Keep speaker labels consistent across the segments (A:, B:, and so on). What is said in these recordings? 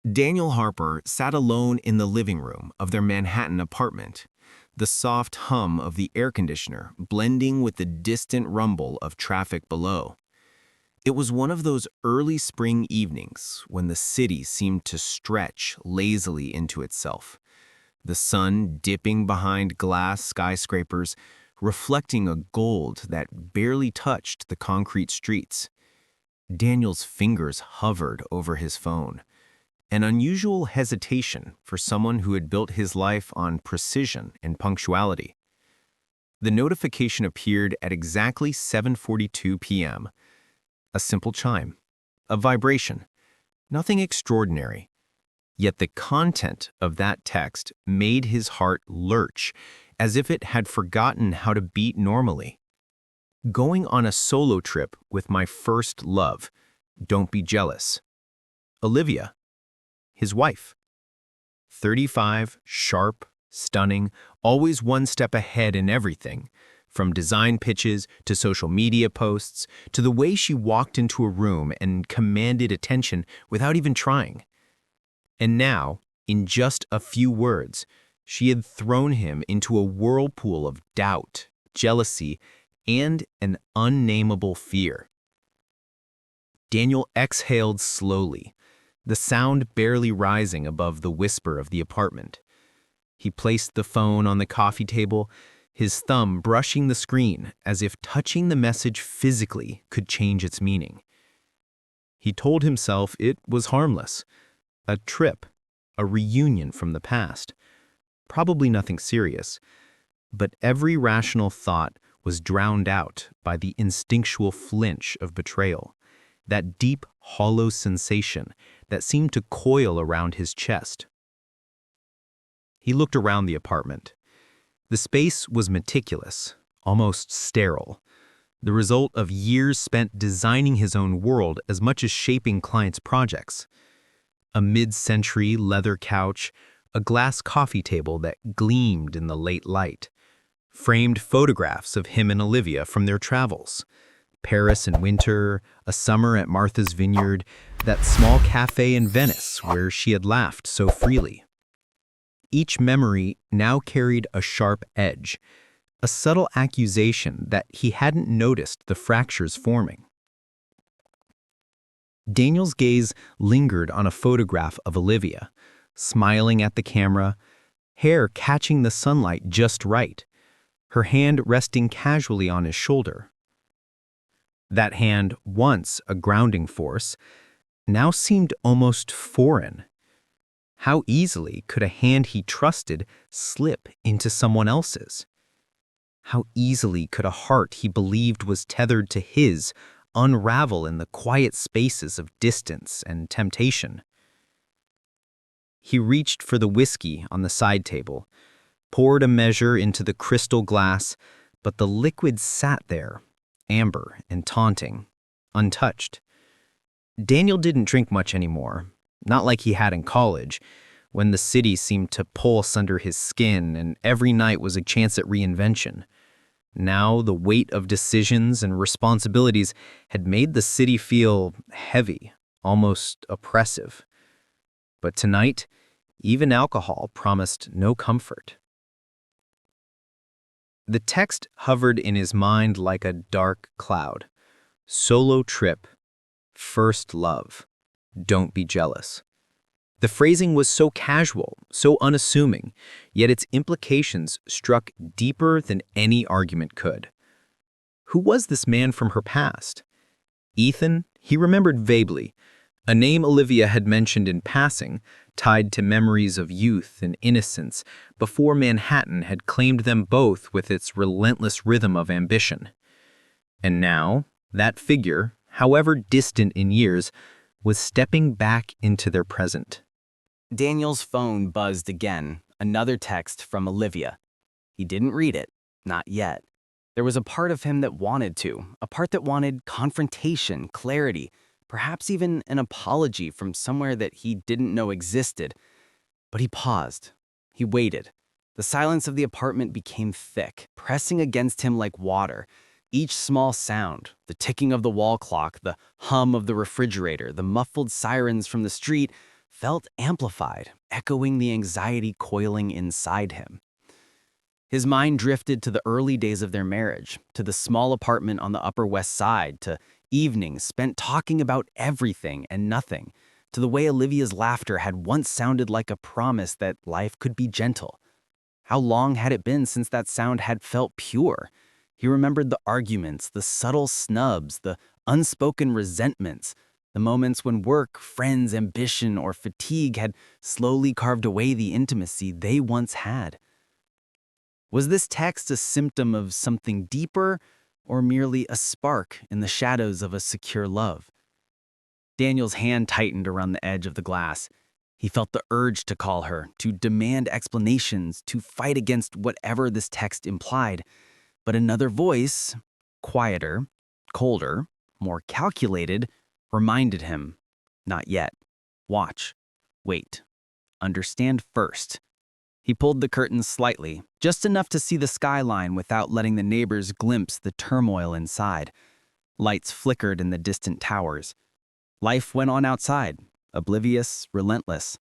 A: Daniel Harper sat alone in the living room of their Manhattan apartment, the soft hum of the air conditioner blending with the distant rumble of traffic below. It was one of those early spring evenings when the city seemed to stretch lazily into itself, the sun dipping behind glass skyscrapers, reflecting a gold that barely touched the concrete streets. Daniel's fingers hovered over his phone, an unusual hesitation for someone who had built his life on precision and punctuality. The notification appeared at exactly 7:42 p.m. A simple chime, a vibration, nothing extraordinary. Yet the content of that text made his heart lurch, as if it had forgotten how to beat normally. Going on a solo trip with my first love. Don't be jealous. Olivia, his wife. 35, sharp, stunning, always one step ahead in everything, from design pitches to social media posts to the way she walked into a room and commanded attention without even trying. And now, in just a few words, she had thrown him into a whirlpool of doubt, jealousy, and an unnameable fear. Daniel exhaled slowly, the sound barely rising above the whisper of the apartment. He placed the phone on the coffee table, his thumb brushing the screen as if touching the message physically could change its meaning. He told himself it was harmless, a trip, a reunion from the past, probably nothing serious, but every rational thought was drowned out by the instinctual flinch of betrayal, that deep, hollow sensation that seemed to coil around his chest. He looked around the apartment. The space was meticulous, almost sterile, the result of years spent designing his own world as much as shaping clients' projects. A mid-century leather couch, a glass coffee table that gleamed in the late light, framed photographs of him and Olivia from their travels, Paris in winter, a summer at Martha's Vineyard, that small cafe in Venice where she had laughed so freely. Each memory now carried a sharp edge, a subtle accusation that he hadn't noticed the fractures forming. Daniel's gaze lingered on a photograph of Olivia, smiling at the camera, hair catching the sunlight just right, her hand resting casually on his shoulder. That hand, once a grounding force, now seemed almost foreign. How easily could a hand he trusted slip into someone else's? How easily could a heart he believed was tethered to his unravel in the quiet spaces of distance and temptation? He reached for the whiskey on the side table, poured a measure into the crystal glass, but the liquid sat there, amber and taunting, untouched. Daniel didn't drink much anymore, not like he had in college, when the city seemed to pulse under his skin and every night was a chance at reinvention. Now the weight of decisions and responsibilities had made the city feel heavy, almost oppressive. But tonight, even alcohol promised no comfort. The text hovered in his mind like a dark cloud. Solo trip. First love. Don't be jealous. The phrasing was so casual, so unassuming, yet its implications struck deeper than any argument could. Who was this man from her past? Ethan, he remembered vaguely, a name Olivia had mentioned in passing, tied to memories of youth and innocence before Manhattan had claimed them both with its relentless rhythm of ambition. And now, that figure, however distant in years, was stepping back into their present.
B: Daniel's phone buzzed again, another text from Olivia. He didn't read it, not yet. There was a part of him that wanted to, a part that wanted confrontation, clarity, perhaps even an apology from somewhere that he didn't know existed. But he paused. He waited. The silence of the apartment became thick, pressing against him like water. Each small sound, the ticking of the wall clock, the hum of the refrigerator, the muffled sirens from the street, felt amplified, echoing the anxiety coiling inside him. His mind drifted to the early days of their marriage, to the small apartment on the Upper West Side, to evenings spent talking about everything and nothing, to the way Olivia's laughter had once sounded like a promise that life could be gentle. How long had it been since that sound had felt pure? He remembered the arguments, the subtle snubs, the unspoken resentments, the moments when work, friends, ambition, or fatigue had slowly carved away the intimacy they once had. Was this text a symptom of something deeper, or merely a spark in the shadows of a secure love? Daniel's hand tightened around the edge of the glass. He felt the urge to call her, to demand explanations, to fight against whatever this text implied. But another voice, quieter, colder, more calculated, reminded him, not yet. Watch. Wait. Understand first. He pulled the curtains slightly, just enough to see the skyline without letting the neighbors glimpse the turmoil inside. Lights flickered in the distant towers. Life went on outside, oblivious, relentless.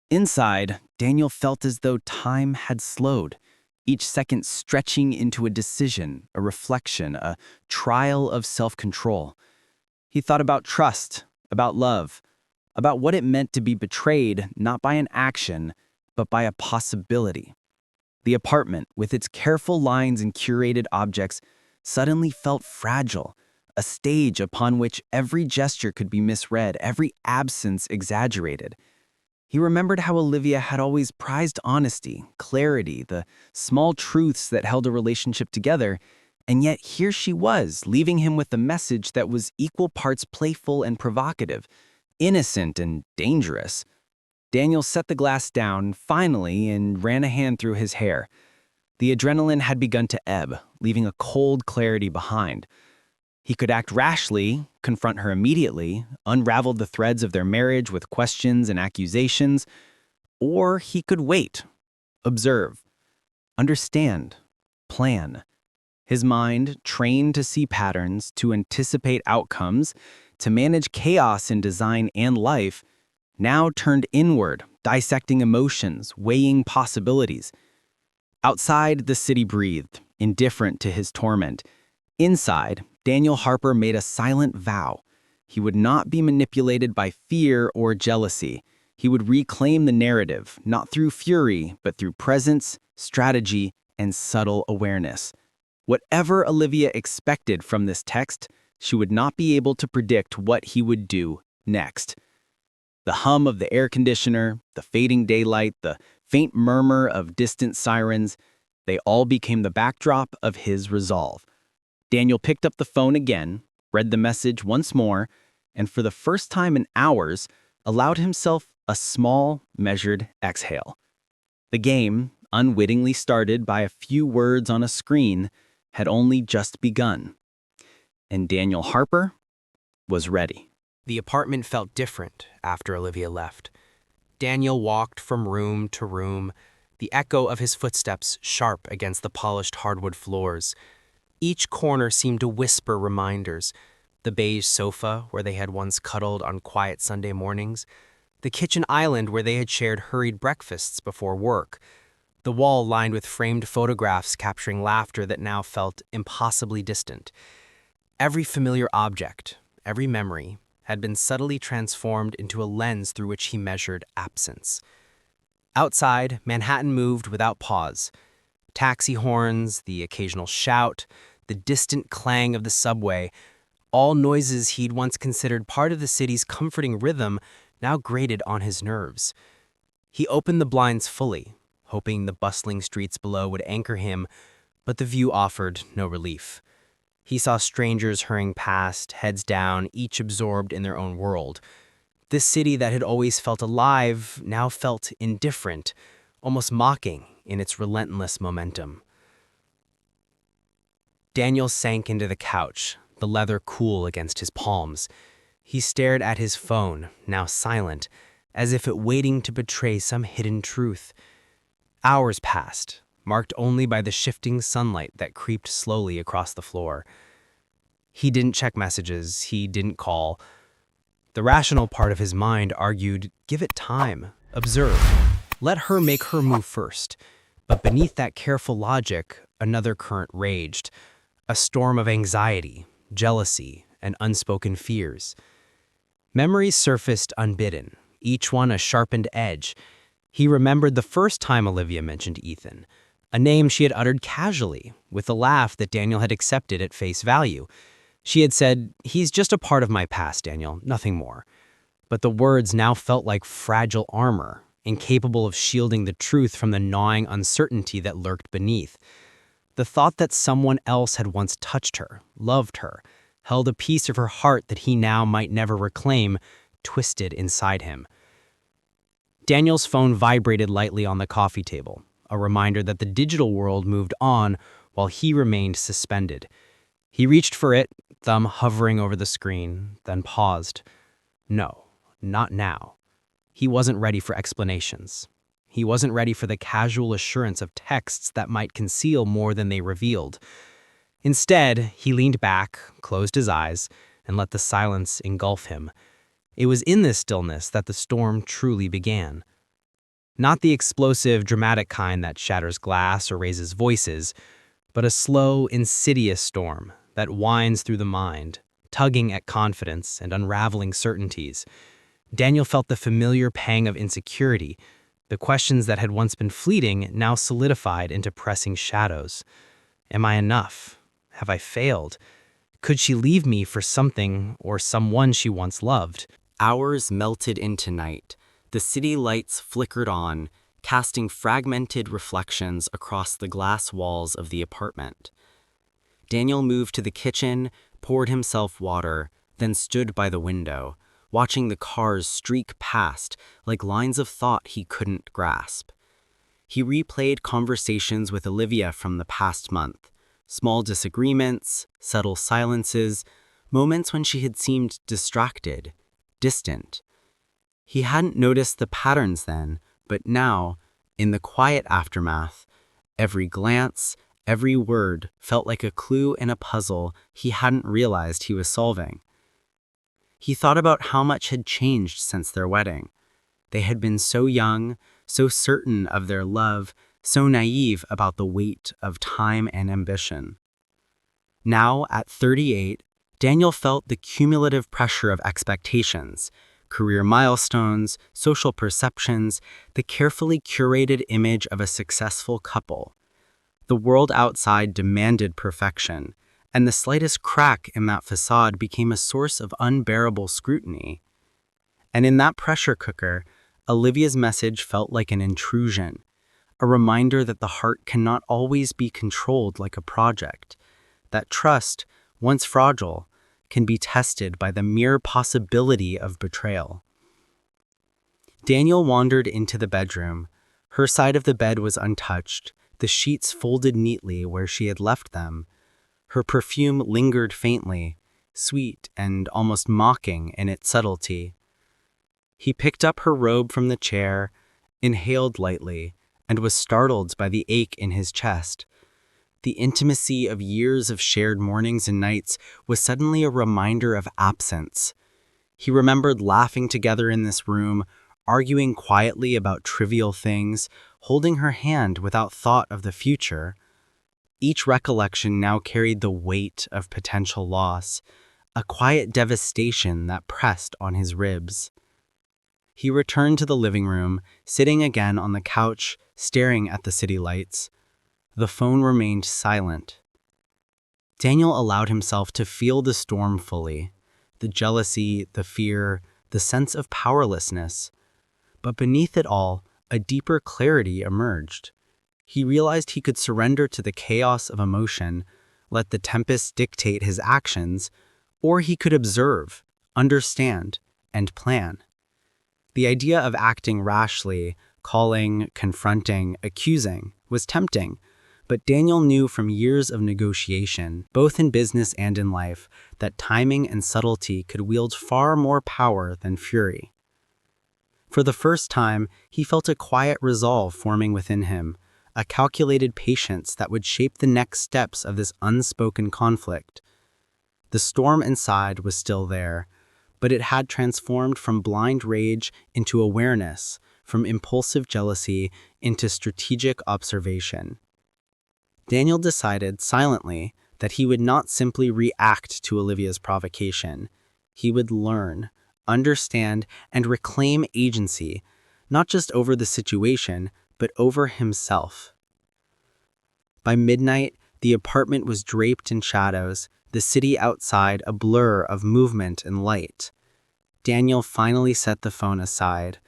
B: Inside, Daniel felt as though time had slowed, each second stretching into a decision, a reflection, a trial of self-control. He thought about trust, about love, about what it meant to be betrayed not by an action, but by a possibility. The apartment, with its careful lines and curated objects, suddenly felt fragile, a stage upon which every gesture could be misread, every absence exaggerated. He remembered how Olivia had always prized honesty, clarity, the small truths that held a relationship together, and yet here she was, leaving him with a message that was equal parts playful and provocative, innocent and dangerous. Daniel set the glass down, finally, and ran a hand through his hair. The adrenaline had begun to ebb, leaving a cold clarity behind. He could act rashly, confront her immediately, unravel the threads of their marriage with questions and accusations, or he could wait, observe, understand, plan. His mind, trained to see patterns, to anticipate outcomes, to manage chaos in design and life, now turned inward, dissecting emotions, weighing possibilities. Outside, the city breathed, indifferent to his torment. Inside, Daniel Harper made a silent vow. He would not be manipulated by fear or jealousy. He would reclaim the narrative, not through fury, but through presence, strategy, and subtle awareness. Whatever Olivia expected from this text, she would not be able to predict what he would do next. The hum of the air conditioner, the fading daylight, the faint murmur of distant sirens, they all became the backdrop of his resolve. Daniel picked up the phone again, read the message once more, and for the first time in hours, allowed himself a small, measured exhale. The game, unwittingly started by a few words on a screen, had only just begun. And Daniel Harper was ready.
C: The apartment felt different after Olivia left. Daniel walked from room to room, the echo of his footsteps sharp against the polished hardwood floors. Each corner seemed to whisper reminders: the beige sofa where they had once cuddled on quiet Sunday mornings, the kitchen island where they had shared hurried breakfasts before work, the wall lined with framed photographs capturing laughter that now felt impossibly distant. Every familiar object, every memory, had been subtly transformed into a lens through which he measured absence. Outside, Manhattan moved without pause. Taxi horns, the occasional shout, the distant clang of the subway, all noises he'd once considered part of the city's comforting rhythm, now grated on his nerves. He opened the blinds fully, hoping the bustling streets below would anchor him, but the view offered no relief. He saw strangers hurrying past, heads down, each absorbed in their own world. This city that had always felt alive now felt indifferent, almost mocking in its relentless momentum. Daniel sank into the couch, the leather cool against his palms. He stared at his phone, now silent, as if it waiting to betray some hidden truth. Hours passed, marked only by the shifting sunlight that creeped slowly across the floor. He didn't check messages, he didn't call. The rational part of his mind argued, give it time, observe, let her make her move first. But beneath that careful logic, another current raged, a storm of anxiety, jealousy, and unspoken fears. Memories surfaced unbidden, each one a sharpened edge. He remembered the first time Olivia mentioned Ethan, a name she had uttered casually, with a laugh that Daniel had accepted at face value. She had said, "He's just a part of my past, Daniel, nothing more." But the words now felt like fragile armor, incapable of shielding the truth from the gnawing uncertainty that lurked beneath. The thought that someone else had once touched her, loved her, held a piece of her heart that he now might never reclaim, twisted inside him. Daniel's phone vibrated lightly on the coffee table, a reminder that the digital world moved on while he remained suspended. He reached for it, thumb hovering over the screen, then paused. No, not now. He wasn't ready for explanations. He wasn't ready for the casual assurance of texts that might conceal more than they revealed. Instead, he leaned back, closed his eyes, and let the silence engulf him. It was in this stillness that the storm truly began. Not the explosive, dramatic kind that shatters glass or raises voices, but a slow, insidious storm that winds through the mind, tugging at confidence and unraveling certainties. Daniel felt the familiar pang of insecurity. The questions that had once been fleeting now solidified into pressing shadows. Am I enough? Have I failed? Could she leave me for something or someone she once loved? Hours melted into night. The city lights flickered on, casting fragmented reflections across the glass walls of the apartment. Daniel moved to the kitchen, poured himself water, then stood by the window, watching the cars streak past like lines of thought he couldn't grasp. He replayed conversations with Olivia from the past month, small disagreements, subtle silences, moments when she had seemed distracted, distant. He hadn't noticed the patterns then, but now, in the quiet aftermath, every glance, every word felt like a clue in a puzzle he hadn't realized he was solving. He thought about how much had changed since their wedding. They had been so young, so certain of their love, so naive about the weight of time and ambition. Now, at 38, Daniel felt the cumulative pressure of expectations, career milestones, social perceptions, the carefully curated image of a successful couple. The world outside demanded perfection, and the slightest crack in that facade became a source of unbearable scrutiny. And in that pressure cooker, Olivia's message felt like an intrusion, a reminder that the heart cannot always be controlled like a project, that trust, once fragile, can be tested by the mere possibility of betrayal. Daniel wandered into the bedroom. Her side of the bed was untouched, the sheets folded neatly where she had left them. Her perfume lingered faintly, sweet and almost mocking in its subtlety. He picked up her robe from the chair, inhaled lightly, and was startled by the ache in his chest. The intimacy of years of shared mornings and nights was suddenly a reminder of absence. He remembered laughing together in this room, arguing quietly about trivial things, holding her hand without thought of the future. Each recollection now carried the weight of potential loss, a quiet devastation that pressed on his ribs. He returned to the living room, sitting again on the couch, staring at the city lights. The phone remained silent. Daniel allowed himself to feel the storm fully, the jealousy, the fear, the sense of powerlessness. But beneath it all, a deeper clarity emerged. He realized he could surrender to the chaos of emotion, let the tempest dictate his actions, or he could observe, understand, and plan. The idea of acting rashly, calling, confronting, accusing, was tempting, but Daniel knew from years of negotiation, both in business and in life, that timing and subtlety could wield far more power than fury. For the first time, he felt a quiet resolve forming within him, a calculated patience that would shape the next steps of this unspoken conflict. The storm inside was still there, but it had transformed from blind rage into awareness, from impulsive jealousy into strategic observation. Daniel decided silently that he would not simply react to Olivia's provocation. He would learn, understand, and reclaim agency, not just over the situation, but over himself. By midnight, the apartment was draped in shadows, the city outside a blur of movement and light. Daniel finally set the phone aside,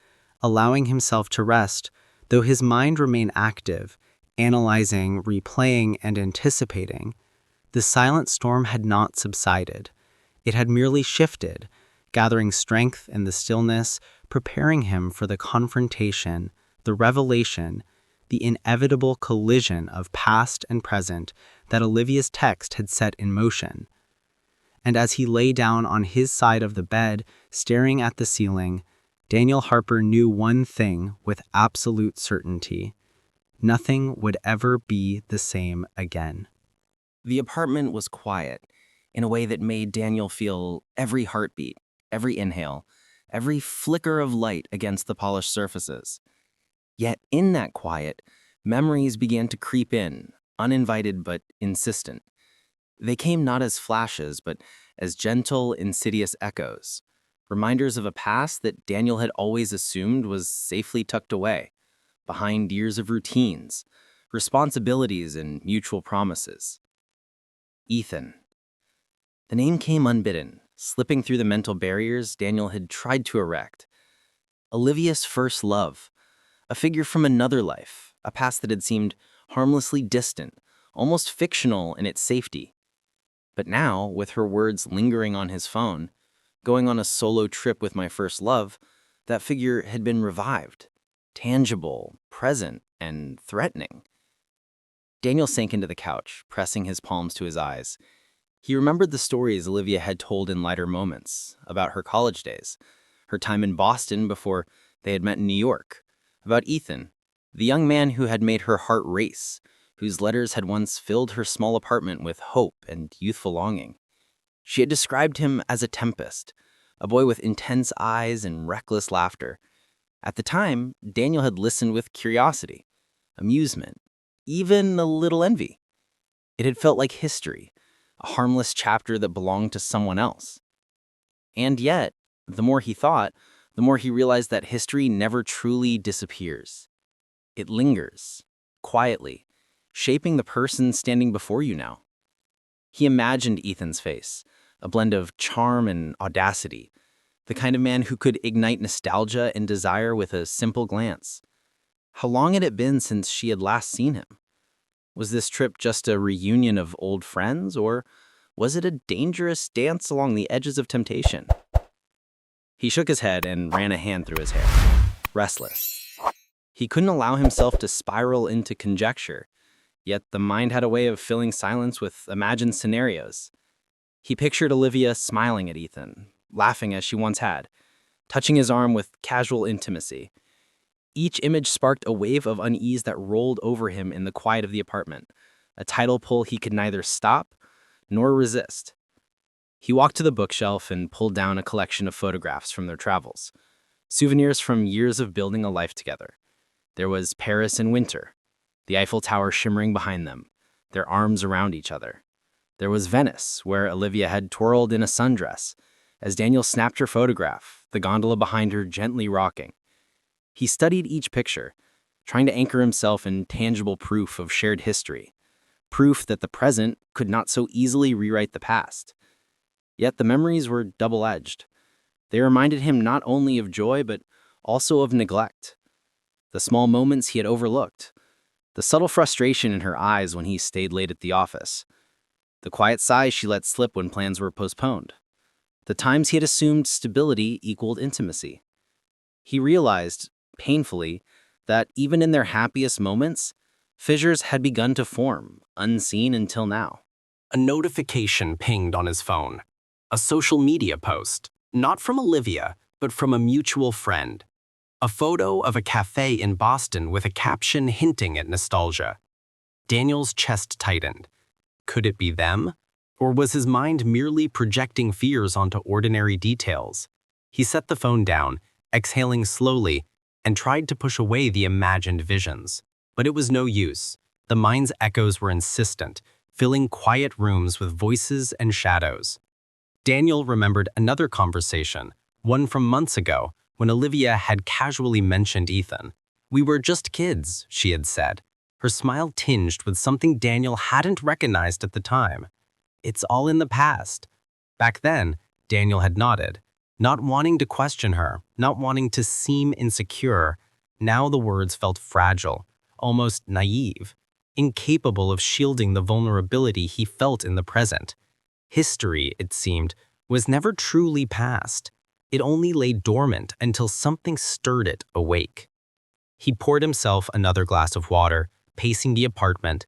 C: allowing himself to rest, though his mind remained active, analyzing, replaying, and anticipating. The silent storm had not subsided. It had merely shifted, gathering strength in the stillness, preparing him for the confrontation, the revelation, the inevitable collision of past and present that Olivia's text had set in motion. And as he lay down on his side of the bed, staring at the ceiling, Daniel Harper knew one thing with absolute certainty. Nothing would ever be the same again.
B: The apartment was quiet in a way that made Daniel feel every heartbeat, every inhale, every flicker of light against the polished surfaces. Yet in that quiet, memories began to creep in, uninvited but insistent. They came not as flashes, but as gentle, insidious echoes, reminders of a past that Daniel had always assumed was safely tucked away, behind years of routines, responsibilities, and mutual promises. Ethan. The name came unbidden, slipping through the mental barriers Daniel had tried to erect. Olivia's first love, a figure from another life, a past that had seemed harmlessly distant, almost fictional in its safety. But now, with her words lingering on his phone, going on a solo trip with my first love, that figure had been revived, tangible, present, and threatening. Daniel sank into the couch, pressing his palms to his eyes. He remembered the stories Olivia had told in lighter moments, about her college days, her time in Boston before they had met in New York, about Ethan, the young man who had made her heart race, whose letters had once filled her small apartment with hope and youthful longing. She had described him as a tempest, a boy with intense eyes and reckless laughter. At the time, Daniel had listened with curiosity, amusement, even a little envy. It had felt like history, a harmless chapter that belonged to someone else. And yet, the more he thought, the more he realized that history never truly disappears. It lingers, quietly, shaping the person standing before you now. He imagined Ethan's face, a blend of charm and audacity, the kind of man who could ignite nostalgia and desire with a simple glance. How long had it been since she had last seen him? Was this trip just a reunion of old friends, or was it a dangerous dance along the edges of temptation? He shook his head and ran a hand through his hair, restless. He couldn't allow himself to spiral into conjecture, yet the mind had a way of filling silence with imagined scenarios. He pictured Olivia smiling at Ethan, laughing as she once had, touching his arm with casual intimacy. Each image sparked a wave of unease that rolled over him in the quiet of the apartment, a tidal pull he could neither stop nor resist. He walked to the bookshelf and pulled down a collection of photographs from their travels, souvenirs from years of building a life together. There was Paris in winter, the Eiffel Tower shimmering behind them, their arms around each other. There was Venice, where Olivia had twirled in a sundress, as Daniel snapped her photograph, the gondola behind her gently rocking. He studied each picture, trying to anchor himself in tangible proof of shared history, proof that the present could not so easily rewrite the past. Yet the memories were double-edged. They reminded him not only of joy, but also of neglect. The small moments he had overlooked, the subtle frustration in her eyes when he stayed late at the office, the quiet sighs she let slip when plans were postponed, the times he had assumed stability equaled intimacy. He realized, painfully, that even in their happiest moments, fissures had begun to form, unseen until now.
C: A notification pinged on his phone. A social media post, not from Olivia, but from a mutual friend. A photo of a cafe in Boston with a caption hinting at nostalgia. Daniel's chest tightened. Could it be them? Or was his mind merely projecting fears onto ordinary details? He set the phone down, exhaling slowly, and tried to push away the imagined visions. But it was no use. The mind's echoes were insistent, filling quiet rooms with voices and shadows. Daniel remembered another conversation, one from months ago, when Olivia had casually mentioned Ethan. "We were just kids," she had said, her smile tinged with something Daniel hadn't recognized at the time. "It's all in the past." Back then, Daniel had nodded, not wanting to question her, not wanting to seem insecure. Now the words felt fragile, almost naive, incapable of shielding the vulnerability he felt in the present. History, it seemed, was never truly past. It only lay dormant until something stirred it awake. He poured himself another glass of water, pacing the apartment.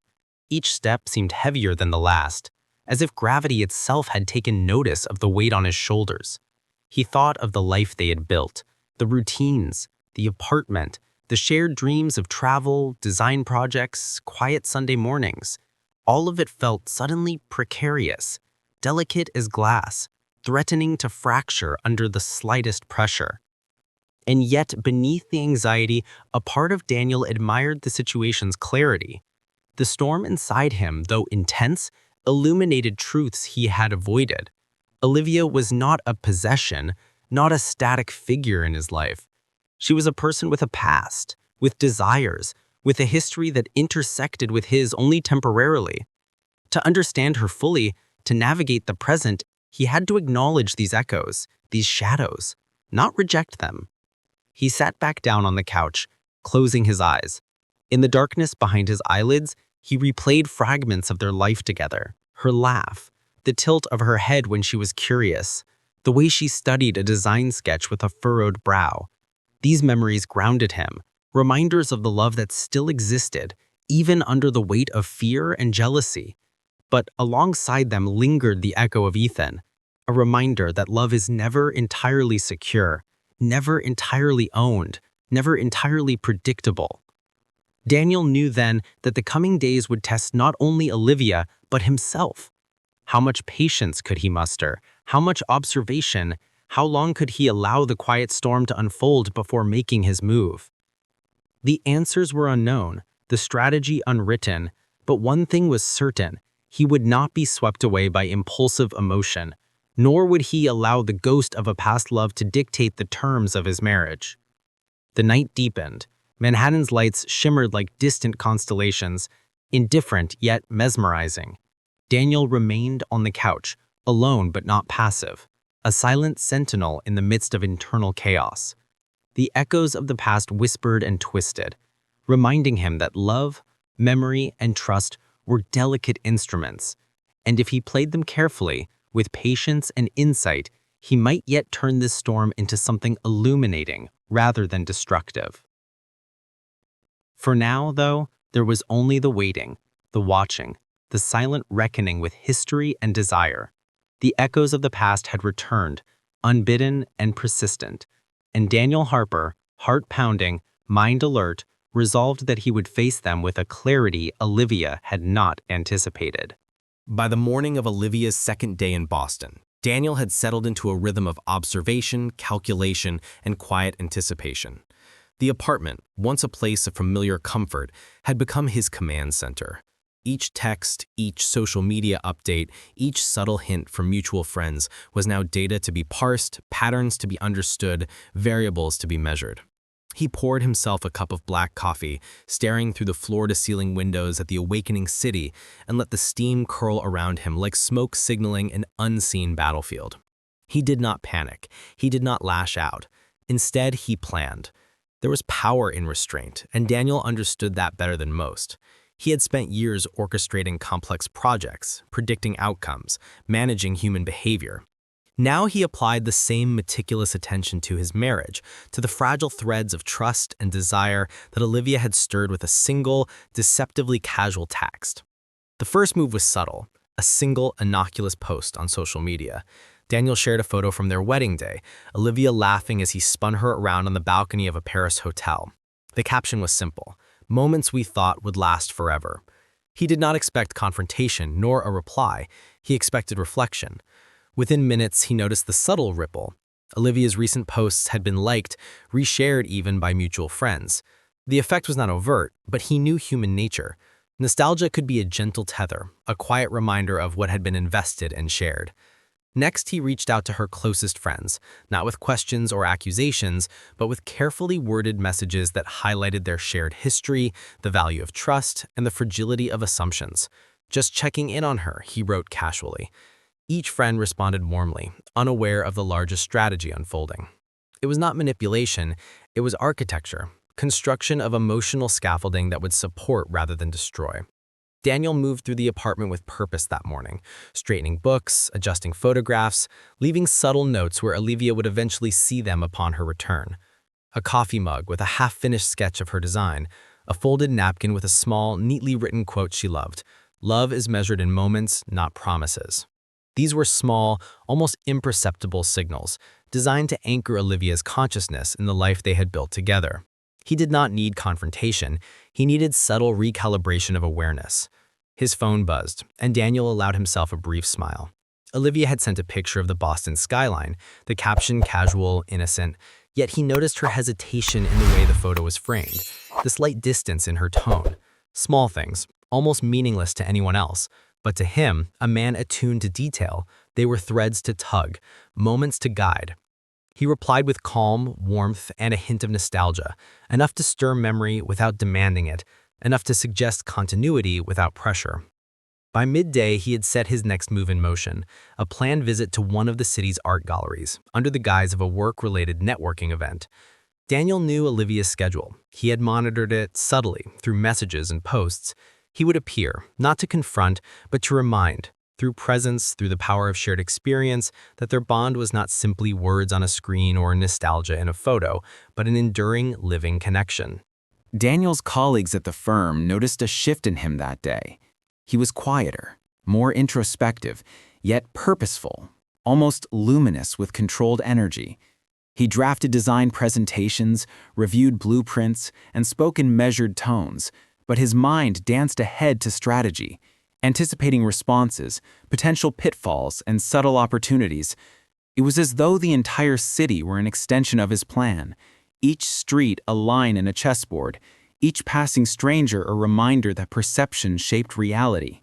C: Each step seemed heavier than the last, as if gravity itself had taken notice of the weight on his shoulders. He thought of the life they had built, the routines, the apartment, the shared dreams of travel, design projects, quiet Sunday mornings. All of it felt suddenly precarious, delicate as glass, threatening to fracture under the slightest pressure. And yet, beneath the anxiety, a part of Daniel admired the situation's clarity. The storm inside him, though intense, illuminated truths he had avoided. Olivia was not a possession, not a static figure in his life. She was a person with a past, with desires, with a history that intersected with his only temporarily. To understand her fully, to navigate the present, he had to acknowledge these echoes, these shadows, not reject them. He sat back down on the couch, closing his eyes. In the darkness behind his eyelids, he replayed fragments of their life together, her laugh, the tilt of her head when she was curious, the way she studied a design sketch with a furrowed brow. These memories grounded him, reminders of the love that still existed, even under the weight of fear and jealousy. But alongside them lingered the echo of Ethan, a reminder that love is never entirely secure, never entirely owned, never entirely predictable. Daniel knew then that the coming days would test not only Olivia, but himself. How much patience could he muster? How much observation? How long could he allow the quiet storm to unfold before making his move? The answers were unknown, the strategy unwritten, but one thing was certain: he would not be swept away by impulsive emotion, nor would he allow the ghost of a past love to dictate the terms of his marriage. The night deepened. Manhattan's lights shimmered like distant constellations, indifferent yet mesmerizing. Daniel remained on the couch, alone but not passive, a silent sentinel in the midst of internal chaos. The echoes of the past whispered and twisted, reminding him that love, memory, and trust were delicate instruments, and if he played them carefully, with patience and insight, he might yet turn this storm into something illuminating rather than destructive. For now, though, there was only the waiting, the watching, the silent reckoning with history and desire. The echoes of the past had returned, unbidden and persistent, and Daniel Harper, heart pounding, mind alert, resolved that he would face them with a clarity Olivia had not anticipated.
A: By the morning of Olivia's second day in Boston, Daniel had settled into a rhythm of observation, calculation, and quiet anticipation. The apartment, once a place of familiar comfort, had become his command center. Each text, each social media update, each subtle hint from mutual friends was now data to be parsed, patterns to be understood, variables to be measured. He poured himself a cup of black coffee, staring through the floor-to-ceiling windows at the awakening city, and let the steam curl around him like smoke signaling an unseen battlefield. He did not panic. He did not lash out. Instead, he planned. There was power in restraint, and Daniel understood that better than most. He had spent years orchestrating complex projects, predicting outcomes, managing human behavior. Now he applied the same meticulous attention to his marriage, to the fragile threads of trust and desire that Olivia had stirred with a single, deceptively casual text. The first move was subtle, a single, innocuous post on social media. Daniel shared a photo from their wedding day, Olivia laughing as he spun her around on the balcony of a Paris hotel. The caption was simple: "Moments we thought would last forever."
C: He did not expect confrontation nor a reply. He expected reflection. Within minutes, he noticed the subtle ripple. Olivia's recent posts had been liked, reshared even by mutual friends. The effect was not overt, but he knew human nature. Nostalgia could be a gentle tether, a quiet reminder of what had been invested and shared. Next, he reached out to her closest friends, not with questions or accusations, but with carefully worded messages that highlighted their shared history, the value of trust, and the fragility of assumptions. Just checking in on her, he wrote casually. Each friend responded warmly, unaware of the largest strategy unfolding. It was not manipulation, it was architecture, construction of emotional scaffolding that would support rather than destroy. Daniel moved through the apartment with purpose that morning, straightening books, adjusting photographs, leaving subtle notes where Olivia would eventually see them upon her return. A coffee mug with a half-finished sketch of her design, a folded napkin with a small, neatly written quote she loved, "Love is measured in moments, not promises." These were small, almost imperceptible signals, designed to anchor Olivia's consciousness in the life they had built together. He did not need confrontation, he needed subtle recalibration of awareness. His phone buzzed, and Daniel allowed himself a brief smile. Olivia had sent a picture of the Boston skyline, the caption casual, innocent, yet he noticed her hesitation in the way the photo was framed, the slight distance in her tone. Small things, almost meaningless to anyone else, but to him, a man attuned to detail, they were threads to tug, moments to guide. He replied with calm, warmth, and a hint of nostalgia, enough to stir memory without demanding it, enough to suggest continuity without pressure. By midday, he had set his next move in motion, a planned visit to one of the city's art galleries, under the guise of a work-related networking event. Daniel knew Olivia's schedule. He had monitored it subtly, through messages and posts. He would appear, not to confront, but to remind, through presence, through the power of shared experience, that their bond was not simply words on a screen or nostalgia in a photo, but an enduring, living connection.
A: Daniel's colleagues at the firm noticed a shift in him that day. He was quieter, more introspective, yet purposeful, almost luminous with controlled energy. He drafted design presentations, reviewed blueprints, and spoke in measured tones, but his mind danced ahead to strategy, anticipating responses, potential pitfalls, and subtle opportunities. It was as though the entire city were an extension of his plan, each street a line in a chessboard, each passing stranger a reminder that perception shaped reality.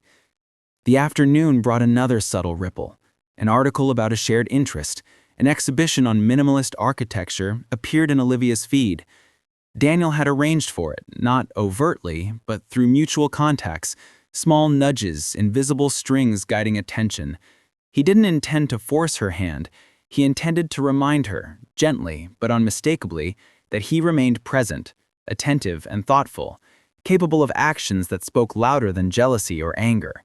A: The afternoon brought another subtle ripple. An article about a shared interest, an exhibition on minimalist architecture, appeared in Olivia's feed. Daniel had arranged for it, not overtly, but through mutual contacts, small nudges, invisible strings guiding attention. He didn't intend to force her hand. He intended to remind her, gently but unmistakably, that he remained present, attentive and thoughtful, capable of actions that spoke louder than jealousy or anger.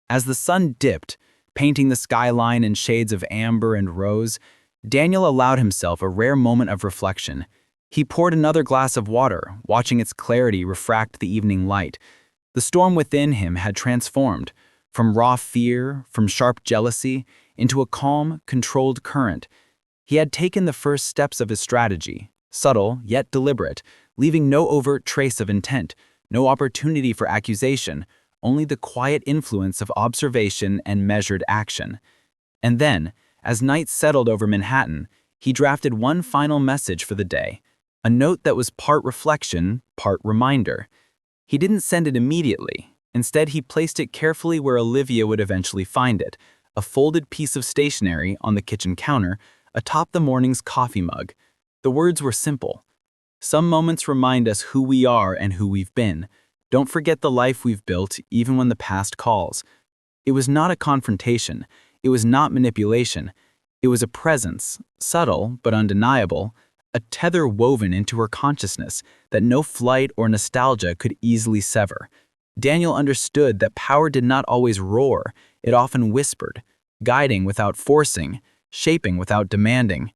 A: As the sun dipped, painting the skyline in shades of amber and rose, Daniel allowed himself a rare moment of reflection. He poured another glass of water, watching its clarity refract the evening light. The storm within him had transformed, from raw fear, from sharp jealousy, into a calm, controlled current. He had taken the first steps of his strategy, subtle yet deliberate, leaving no overt trace of intent, no opportunity for accusation, only the quiet influence of observation and measured action. And then, as night settled over Manhattan, he drafted one final message for the day, a note that was part reflection, part reminder. He didn't send it immediately. Instead, he placed it carefully where Olivia would eventually find it, a folded piece of stationery on the kitchen counter, atop the morning's coffee mug. The words were simple. Some moments remind us who we are and who we've been. Don't forget the life we've built, even when the past calls. It was not a confrontation. It was not manipulation. It was a presence, subtle but undeniable, a tether woven into her consciousness that no flight or nostalgia could easily sever. Daniel understood that power did not always roar, it often whispered, guiding without forcing, shaping without demanding.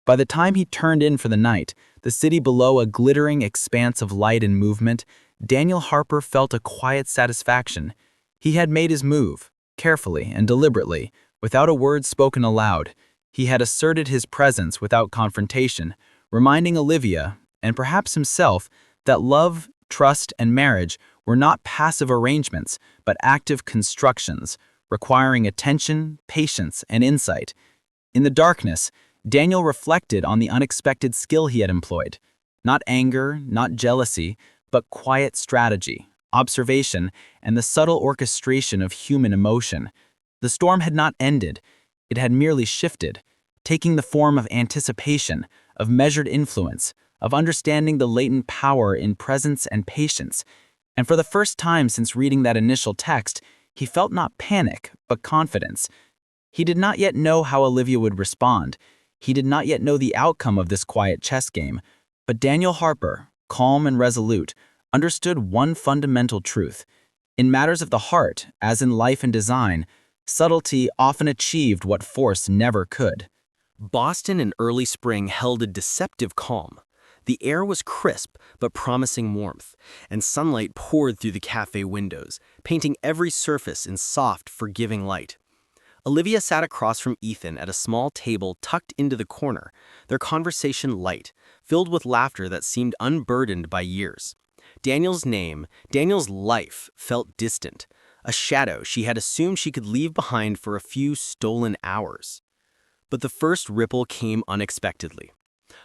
A: By the time he turned in for the night, the city below a glittering expanse of light and movement, Daniel Harper felt a quiet satisfaction. He had made his move, carefully and deliberately, without a word spoken aloud. He had asserted his presence without confrontation, reminding Olivia, and perhaps himself, that love, trust, and marriage
B: were not passive arrangements, but active constructions, requiring attention, patience, and insight. In the darkness, Daniel reflected on the unexpected skill he had employed. Not anger, not jealousy, but quiet strategy, observation, and the subtle orchestration of human emotion. The storm had not ended, it had merely shifted, taking the form of anticipation, of measured influence, of understanding the latent power in presence and patience. And for the first time since reading that initial text, he felt not panic, but confidence. He did not yet know how Olivia would respond. He did not yet know the outcome of this quiet chess game. But Daniel Harper, calm and resolute, understood one fundamental truth. In matters of the heart, as in life and design, subtlety often achieved what force never could.
D: Boston in early spring held a deceptive calm. The air was crisp but promising warmth, and sunlight poured through the cafe windows, painting every surface in soft, forgiving light. Olivia sat across from Ethan at a small table tucked into the corner, their conversation light, filled with laughter that seemed unburdened by years. Daniel's name, Daniel's life, felt distant, a shadow she had assumed she could leave behind for a few stolen hours. But the first ripple came unexpectedly.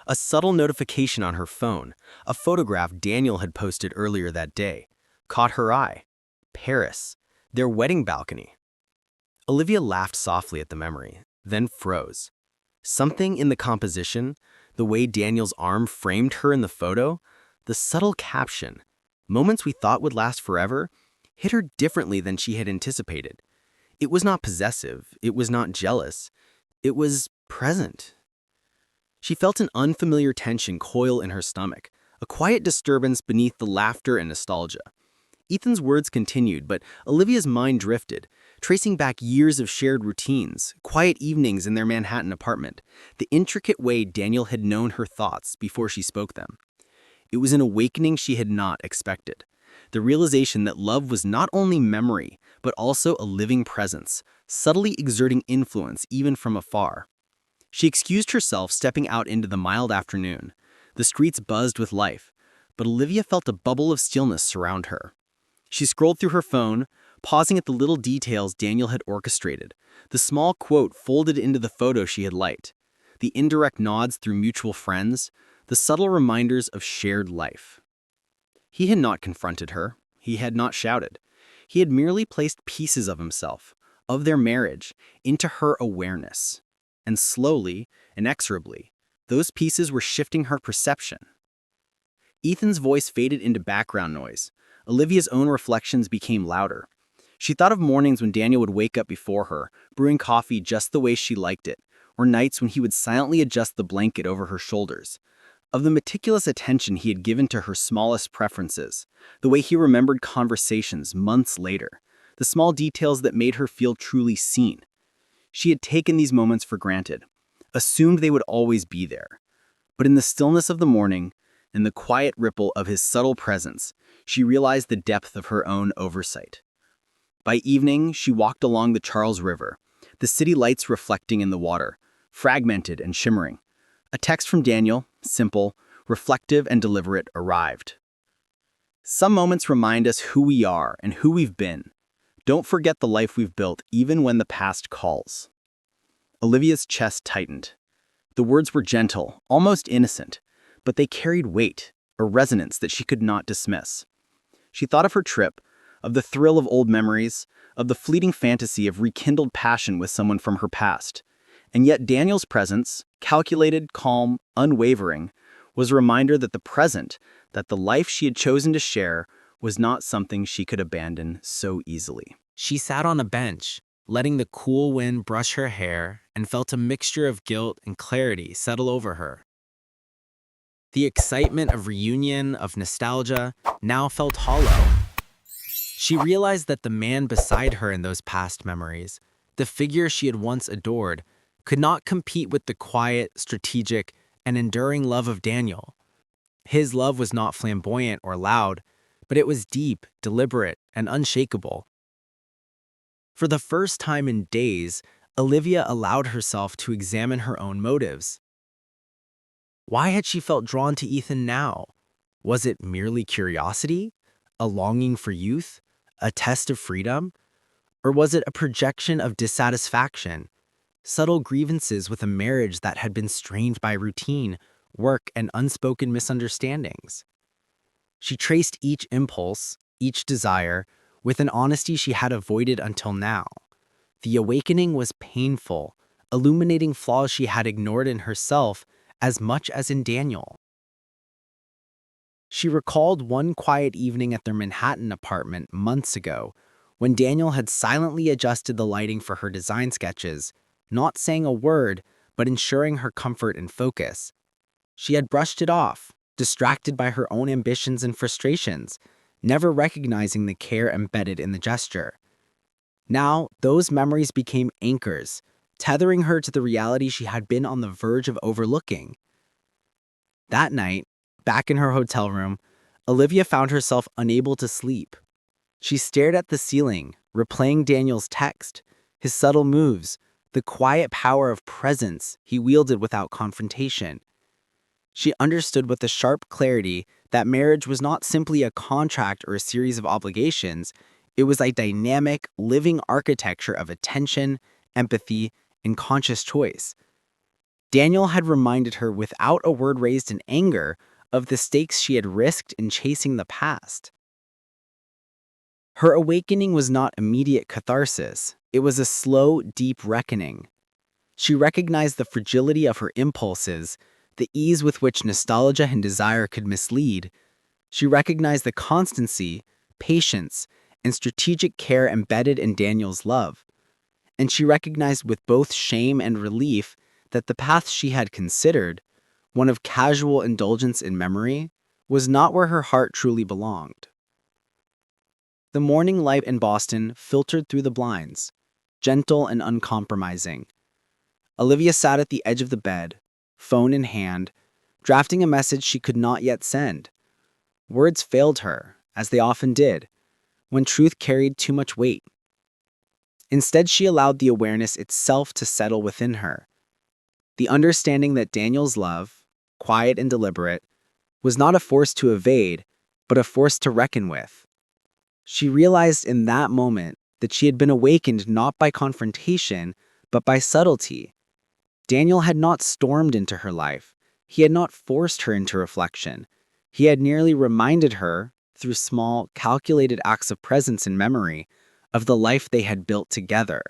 D: A subtle notification on her phone, a photograph Daniel had posted earlier that day, caught her eye. Paris, their wedding balcony. Olivia laughed softly at the memory, then froze. Something in the composition, the way Daniel's arm framed her in the photo, the subtle caption, "Moments we thought would last forever," hit her differently than she had anticipated. It was not possessive, it was not jealous, it was present. She felt an unfamiliar tension coil in her stomach, a quiet disturbance beneath the laughter and nostalgia. Ethan's words continued, but Olivia's mind drifted, tracing back years of shared routines, quiet evenings in their Manhattan apartment, the intricate way Daniel had known her thoughts before she spoke them. It was an awakening she had not expected. The realization that love was not only memory, but also a living presence, subtly exerting influence even from afar. She excused herself, stepping out into the mild afternoon. The streets buzzed with life, but Olivia felt a bubble of stillness surround her. She scrolled through her phone, pausing at the little details Daniel had orchestrated, the small quote folded into the photo she had liked, the indirect nods through mutual friends, the subtle reminders of shared life. He had not confronted her. He had not shouted. He had merely placed pieces of himself, of their marriage, into her awareness. And slowly, inexorably, those pieces were shifting her perception. Ethan's voice faded into background noise. Olivia's own reflections became louder. She thought of mornings when Daniel would wake up before her, brewing coffee just the way she liked it, or nights when he would silently adjust the blanket over her shoulders. Of the meticulous attention he had given to her smallest preferences, the way he remembered conversations months later, the small details that made her feel truly seen. She had taken these moments for granted, assumed they would always be there. But in the stillness of the morning, in the quiet ripple of his subtle presence, she realized the depth of her own oversight. By evening, she walked along the Charles River, the city lights reflecting in the water, fragmented and shimmering. A text from Daniel, simple, reflective, and deliberate, arrived. Some moments remind us who we are and who we've been. Don't forget the life we've built, even when the past calls. Olivia's chest tightened. The words were gentle, almost innocent, but they carried weight, a resonance that she could not dismiss. She thought of her trip, of the thrill of old memories, of the fleeting fantasy of rekindled passion with someone from her past. And yet Daniel's presence, calculated, calm, unwavering, was a reminder that the present, that the life she had chosen to share, was not something she could abandon so easily.
B: She sat on a bench, letting the cool wind brush her hair, and felt a mixture of guilt and clarity settle over her. The excitement of reunion, of nostalgia, now felt hollow. She realized that the man beside her in those past memories, the figure she had once adored, could not compete with the quiet, strategic, and enduring love of Daniel. His love was not flamboyant or loud, but it was deep, deliberate, and unshakable. For the first time in days, Olivia allowed herself to examine her own motives. Why had she felt drawn to Ethan now? Was it merely curiosity? A longing for youth? A test of freedom? Or was it a projection of dissatisfaction? Subtle grievances with a marriage that had been strained by routine, work, and unspoken misunderstandings? She traced each impulse, each desire, with an honesty she had avoided until now. The awakening was painful, illuminating flaws she had ignored in herself as much as in Daniel. She recalled one quiet evening at their Manhattan apartment months ago, when Daniel had silently adjusted the lighting for her design sketches, not saying a word, but ensuring her comfort and focus. She had brushed it off, distracted by her own ambitions and frustrations, never recognizing the care embedded in the gesture. Now, those memories became anchors, tethering her to the reality she had been on the verge of overlooking. That night, back in her hotel room, Olivia found herself unable to sleep. She stared at the ceiling, replaying Daniel's text, his subtle moves, the quiet power of presence he wielded without confrontation. She understood with a sharp clarity that marriage was not simply a contract or a series of obligations. It was a dynamic, living architecture of attention, empathy, and conscious choice. Daniel had reminded her without a word raised in anger of the stakes she had risked in chasing the past. Her awakening was not immediate catharsis. It was a slow, deep reckoning. She recognized the fragility of her impulses, the ease with which nostalgia and desire could mislead. She recognized the constancy, patience, and strategic care embedded in Daniel's love. And she recognized with both shame and relief that the path she had considered, one of casual indulgence in memory, was not where her heart truly belonged. The morning light in Boston filtered through the blinds, gentle and uncompromising. Olivia sat at the edge of the bed, phone in hand, drafting a message she could not yet send. Words failed her, as they often did, when truth carried too much weight. Instead, she allowed the awareness itself to settle within her. The understanding that Daniel's love, quiet and deliberate, was not a force to evade, but a force to reckon with. She realized in that moment that she had been awakened not by confrontation, but by subtlety. Daniel had not stormed into her life. He had not forced her into reflection. He had merely reminded her, through small, calculated acts of presence and memory, of the life they had built together.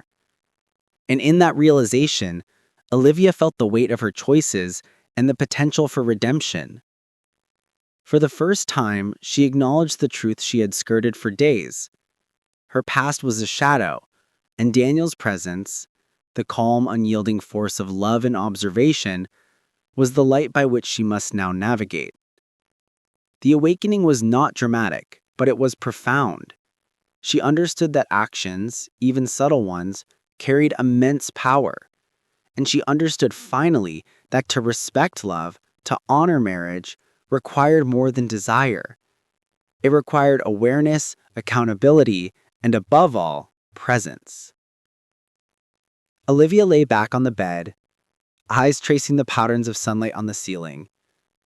B: And in that realization, Olivia felt the weight of her choices and the potential for redemption. For the first time, she acknowledged the truth she had skirted for days. Her past was a shadow, and Daniel's presence, the calm, unyielding force of love and observation, was the light by which she must now navigate. The awakening was not dramatic, but it was profound. She understood that actions, even subtle ones, carried immense power. And she understood finally that to respect love, to honor marriage, required more than desire. It required awareness, accountability, and above all, presence. Olivia lay back on the bed, eyes tracing the patterns of sunlight on the ceiling,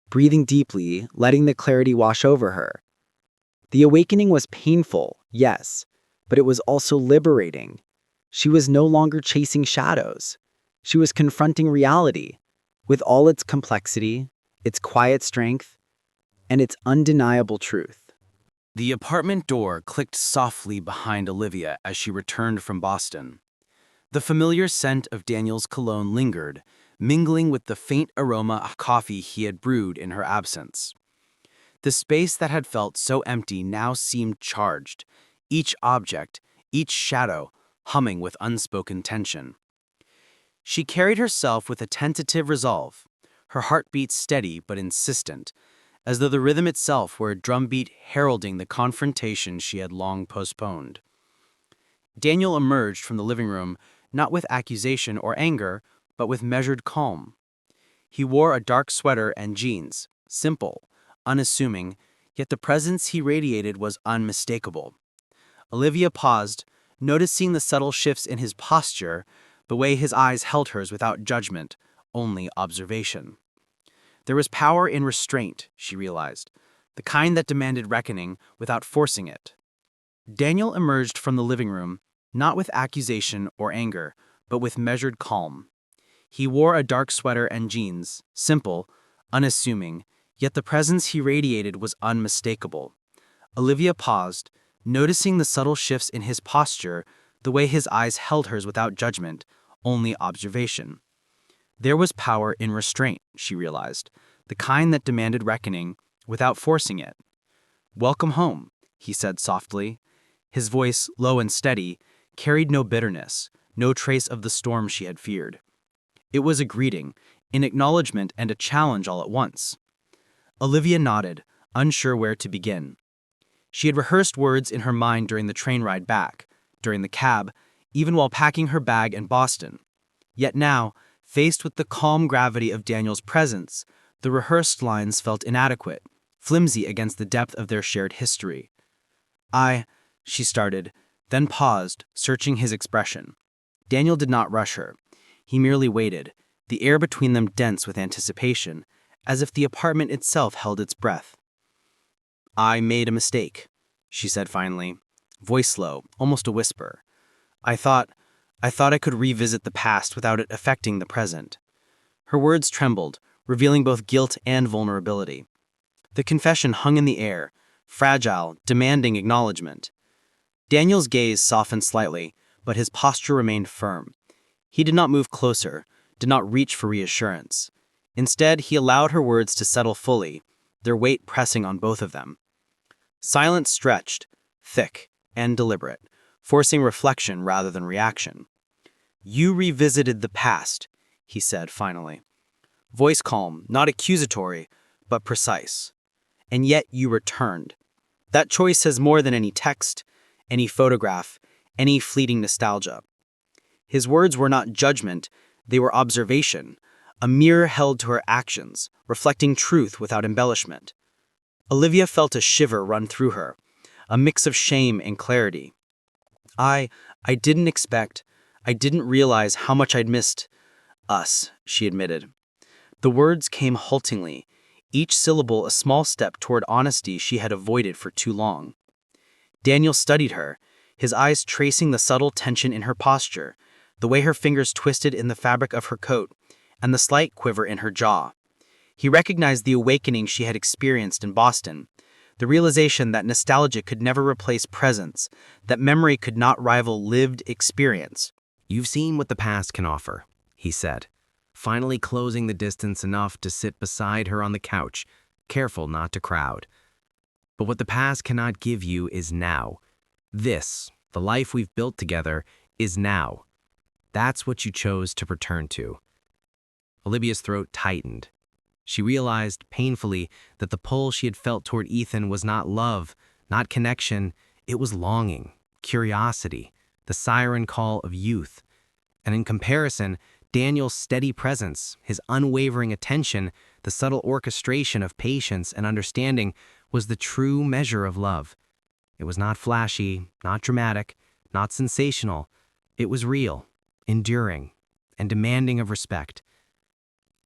B: breathing deeply, letting the clarity wash over her. The awakening was painful, yes, but it was also liberating. She was no longer chasing shadows. She was confronting reality, with all its complexity, its quiet strength, and its undeniable truth. The apartment door clicked softly behind Olivia as she returned from Boston. The familiar scent of Daniel's cologne lingered, mingling with the faint aroma of coffee he had brewed in her absence. The space that had felt so empty now seemed charged, each object, each shadow, humming with unspoken tension. She carried herself with a tentative resolve, her heartbeat steady but insistent, as though the rhythm itself were a drumbeat heralding the confrontation she had long postponed. Daniel emerged from the living room not with accusation or anger, but with measured calm. He wore a dark sweater and jeans, simple, unassuming, yet the presence he radiated was unmistakable. Olivia paused, noticing the subtle shifts in his posture, the way his eyes held hers without judgment, only observation. There was power in restraint, she realized, the kind that demanded reckoning without forcing it. Daniel emerged from the living room, not with accusation or anger, but with measured calm. He wore a dark sweater and jeans, simple, unassuming, yet the presence he radiated was unmistakable. Olivia paused, noticing the subtle shifts in his posture, the way his eyes held hers without judgment, only observation. There was power in restraint, she realized, the kind that demanded reckoning without forcing it. "Welcome home," he said softly. His voice, low and steady, carried no bitterness, no trace of the storm she had feared. It was a greeting, an acknowledgement and a challenge all at once. Olivia nodded, unsure where to begin. She had rehearsed words in her mind during the train ride back, during the cab, even while packing her bag in Boston. Yet now, faced with the calm gravity of Daniel's presence, the rehearsed lines felt inadequate, flimsy against the depth of their shared history. She started, then paused, searching his expression. Daniel did not rush her. He merely waited, the air between them dense with anticipation, as if the apartment itself held its breath. "I made a mistake," she said finally, voice low, almost a whisper. I thought I could revisit the past without it affecting the present." Her words trembled, revealing both guilt and vulnerability. The confession hung in the air, fragile, demanding acknowledgement. Daniel's gaze softened slightly, but his posture remained firm. He did not move closer, did not reach for reassurance. Instead, he allowed her words to settle fully, their weight pressing on both of them. Silence stretched, thick, and deliberate, forcing reflection rather than reaction. "You revisited the past," he said finally. Voice calm, not accusatory, but precise. "And yet you returned. That choice says more than any text, any photograph, any fleeting nostalgia." His words were not judgment, they were observation, a mirror held to her actions, reflecting truth without embellishment. Olivia felt a shiver run through her, a mix of shame and clarity. I didn't realize how much I'd missed us," she admitted. The words came haltingly, each syllable a small step toward honesty she had avoided for too long. Daniel studied her, his eyes tracing the subtle tension in her posture, the way her fingers twisted in the fabric of her coat, and the slight quiver in her jaw. He recognized the awakening she had experienced in Boston, the realization that nostalgia could never replace presence, that memory could not rival lived experience.
A: "You've seen what the past can offer," he said, finally closing the distance enough to sit beside her on the couch, careful not to crowd. "But what the past cannot give you is now. This, the life we've built together, is now. That's what you chose to return to." Olivia's throat tightened. She realized, painfully, that the pull she had felt toward Ethan was not love, not connection, it was longing, curiosity, the siren call of youth. And in comparison, Daniel's steady presence, his unwavering attention, the subtle orchestration of patience and understanding was the true measure of love. It was not flashy, not dramatic, not sensational. It was real, enduring, and demanding of respect.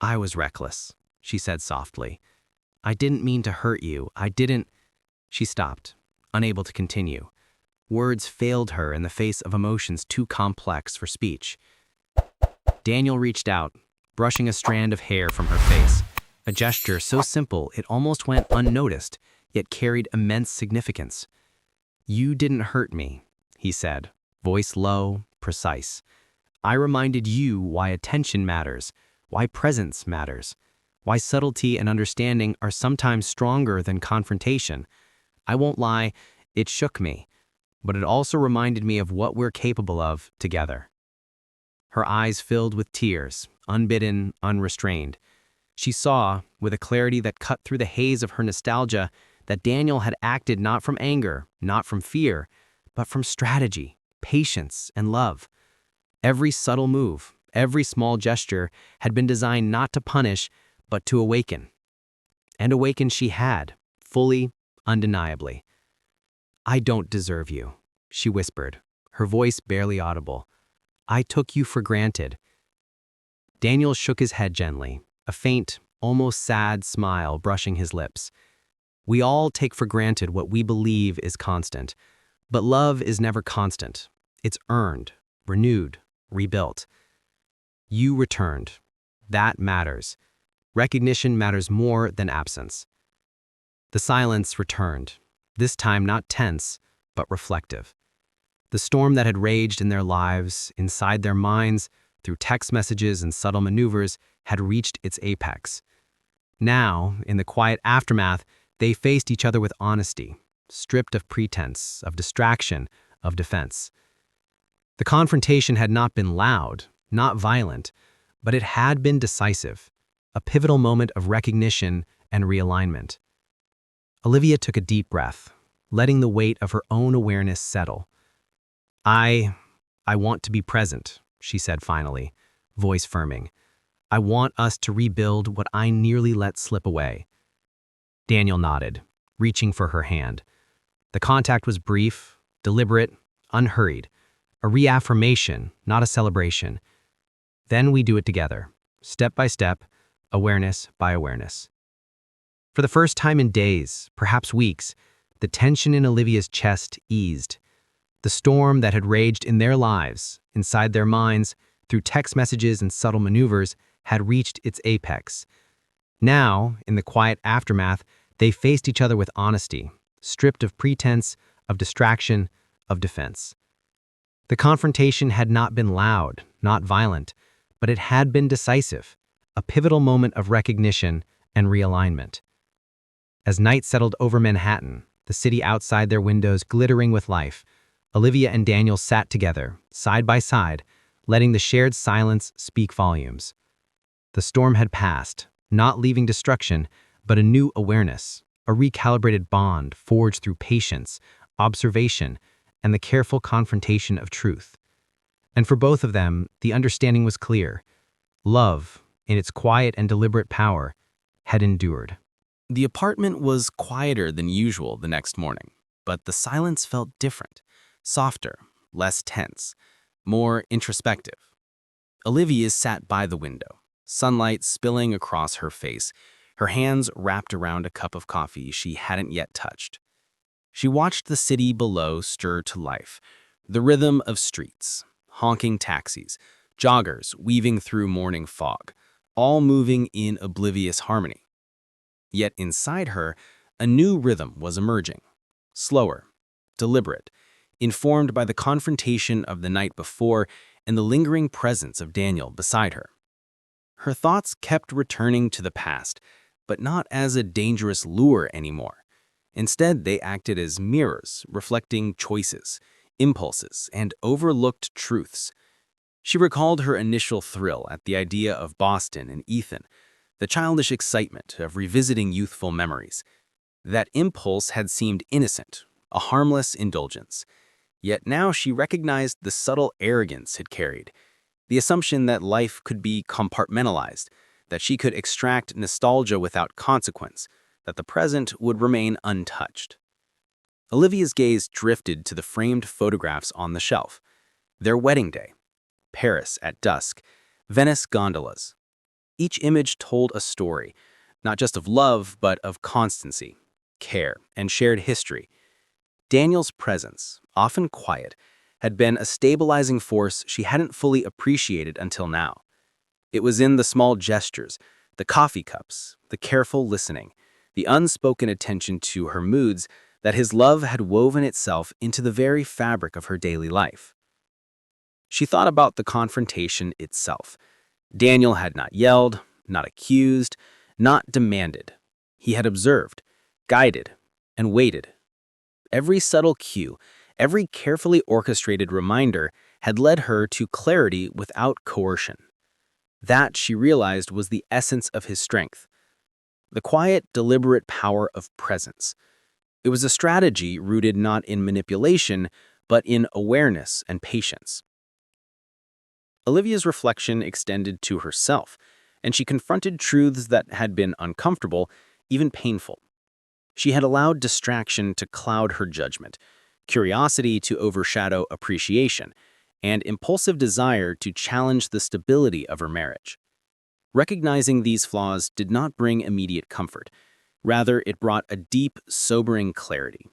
A: "I was reckless," she said softly. "I didn't mean to hurt you. I didn't—" She stopped, unable to continue. Words failed her in the face of emotions too complex for speech. Daniel reached out, brushing a strand of hair from her face, a gesture so simple it almost went unnoticed, yet carried immense significance. "You didn't hurt me," he said, voice low, precise. "I reminded you why attention matters, why presence matters, why subtlety and understanding are sometimes stronger than confrontation. I won't lie, it shook me, but it also reminded me of what we're capable of together." Her eyes filled with tears, unbidden, unrestrained. She saw, with a clarity that cut through the haze of her nostalgia, that Daniel had acted not from anger, not from fear, but from strategy, patience, and love. Every subtle move, every small gesture had been designed not to punish, but to awaken. And awaken she had, fully, undeniably. "I don't deserve you," she whispered, her voice barely audible. "I took you for granted." Daniel shook his head gently, a faint, almost sad smile brushing his lips.
C: We all take for granted what we believe is constant, but love is never constant. It's earned, renewed, rebuilt. You returned. That matters. Recognition matters more than absence. The silence returned, this time not tense, but reflective. The storm that had raged in their lives, inside their minds, through text messages and subtle maneuvers, had reached its apex. Now, in the quiet aftermath, they faced each other with honesty, stripped of pretense, of distraction, of defense. The confrontation had not been loud, not violent, but it had been decisive, a pivotal moment of recognition and realignment. Olivia took a deep breath, letting the weight of her own awareness settle. I want to be present, she said finally, voice firming. I want us to rebuild what I nearly let slip away. Daniel nodded, reaching for her hand. The contact was brief, deliberate, unhurried, a reaffirmation, not a celebration. Then we do it together, step by step, awareness by awareness. For the first time in days, perhaps weeks, the tension in Olivia's chest eased. The storm that had raged in their lives, inside their minds, through text messages and subtle maneuvers, had reached its apex. Now, in the quiet aftermath, they faced each other with honesty, stripped of pretense, of distraction, of defense. The confrontation had not been loud, not violent, but it had been decisive, a pivotal moment of recognition and realignment. As night settled over Manhattan, the city outside their windows glittering with life, Olivia and Daniel sat together, side by side, letting the shared silence speak volumes. The storm had passed, not leaving destruction, but a new awareness, a recalibrated bond forged through patience, observation, and the careful confrontation of truth. And for both of them, the understanding was clear. Love, in its quiet and deliberate power, had endured.
D: The apartment was quieter than usual the next morning, but the silence felt different, softer, less tense, more introspective. Olivia sat by the window, sunlight spilling across her face, her hands wrapped around a cup of coffee she hadn't yet touched. She watched the city below stir to life, the rhythm of streets, honking taxis, joggers weaving through morning fog, all moving in oblivious harmony. Yet inside her, a new rhythm was emerging, slower, deliberate, informed by the confrontation of the night before and the lingering presence of Daniel beside her. Her thoughts kept returning to the past, but not as a dangerous lure anymore. Instead, they acted as mirrors, reflecting choices, impulses, and overlooked truths. She recalled her initial thrill at the idea of Boston and Ethan, the childish excitement of revisiting youthful memories. That impulse had seemed innocent, a harmless indulgence. Yet now she recognized the subtle arrogance it carried, the assumption that life could be compartmentalized, that she could extract nostalgia without consequence, that the present would remain untouched. Olivia's gaze drifted to the framed photographs on the shelf. Their wedding day, Paris at dusk, Venice gondolas. Each image told a story, not just of love, but of constancy, care, and shared history. Daniel's presence, often quiet, had been a stabilizing force she hadn't fully appreciated until now. It was in the small gestures, the coffee cups, the careful listening, the unspoken attention to her moods that his love had woven itself into the very fabric of her daily life. She thought about the confrontation itself. Daniel had not yelled, not accused, not demanded. He had observed, guided, and waited. Every subtle cue, every carefully orchestrated reminder had led her to clarity without coercion. That, she realized, was the essence of his strength. The quiet, deliberate power of presence. It was a strategy rooted not in manipulation, but in awareness and patience. Olivia's reflection extended to herself, and she confronted truths that had been uncomfortable, even painful. She had allowed distraction to cloud her judgment, curiosity to overshadow appreciation, and impulsive desire to challenge the stability of her marriage. Recognizing these flaws did not bring immediate comfort. Rather, it brought a deep, sobering clarity.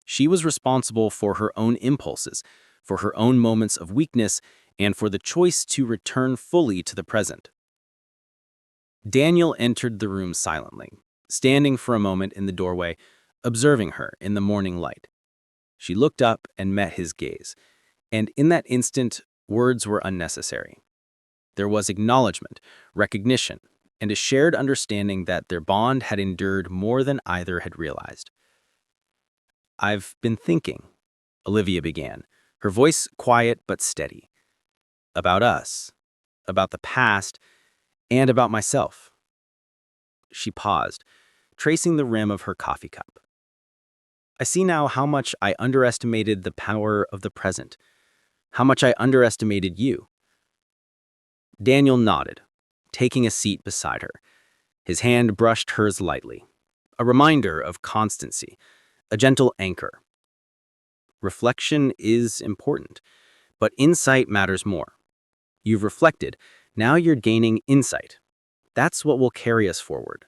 D: She was responsible for her own impulses, for her own moments of weakness, and for the choice to return fully to the present. Daniel entered the room silently, standing for a moment in the doorway, observing her in the morning light. She looked up and met his gaze, and in that instant, words were unnecessary. There was acknowledgement, recognition, and a shared understanding that their bond had endured more than either had realized. "I've been thinking," Olivia began, her voice quiet but steady. "About us, about the past, and about myself." She paused, tracing the rim of her coffee cup. "I see now how much I underestimated the power of the present, how much I underestimated you." Daniel nodded, taking a seat beside her. His hand brushed hers lightly, a reminder of constancy, a gentle anchor. "Reflection is important, but insight matters more. You've reflected, now you're gaining insight. That's what will carry us forward."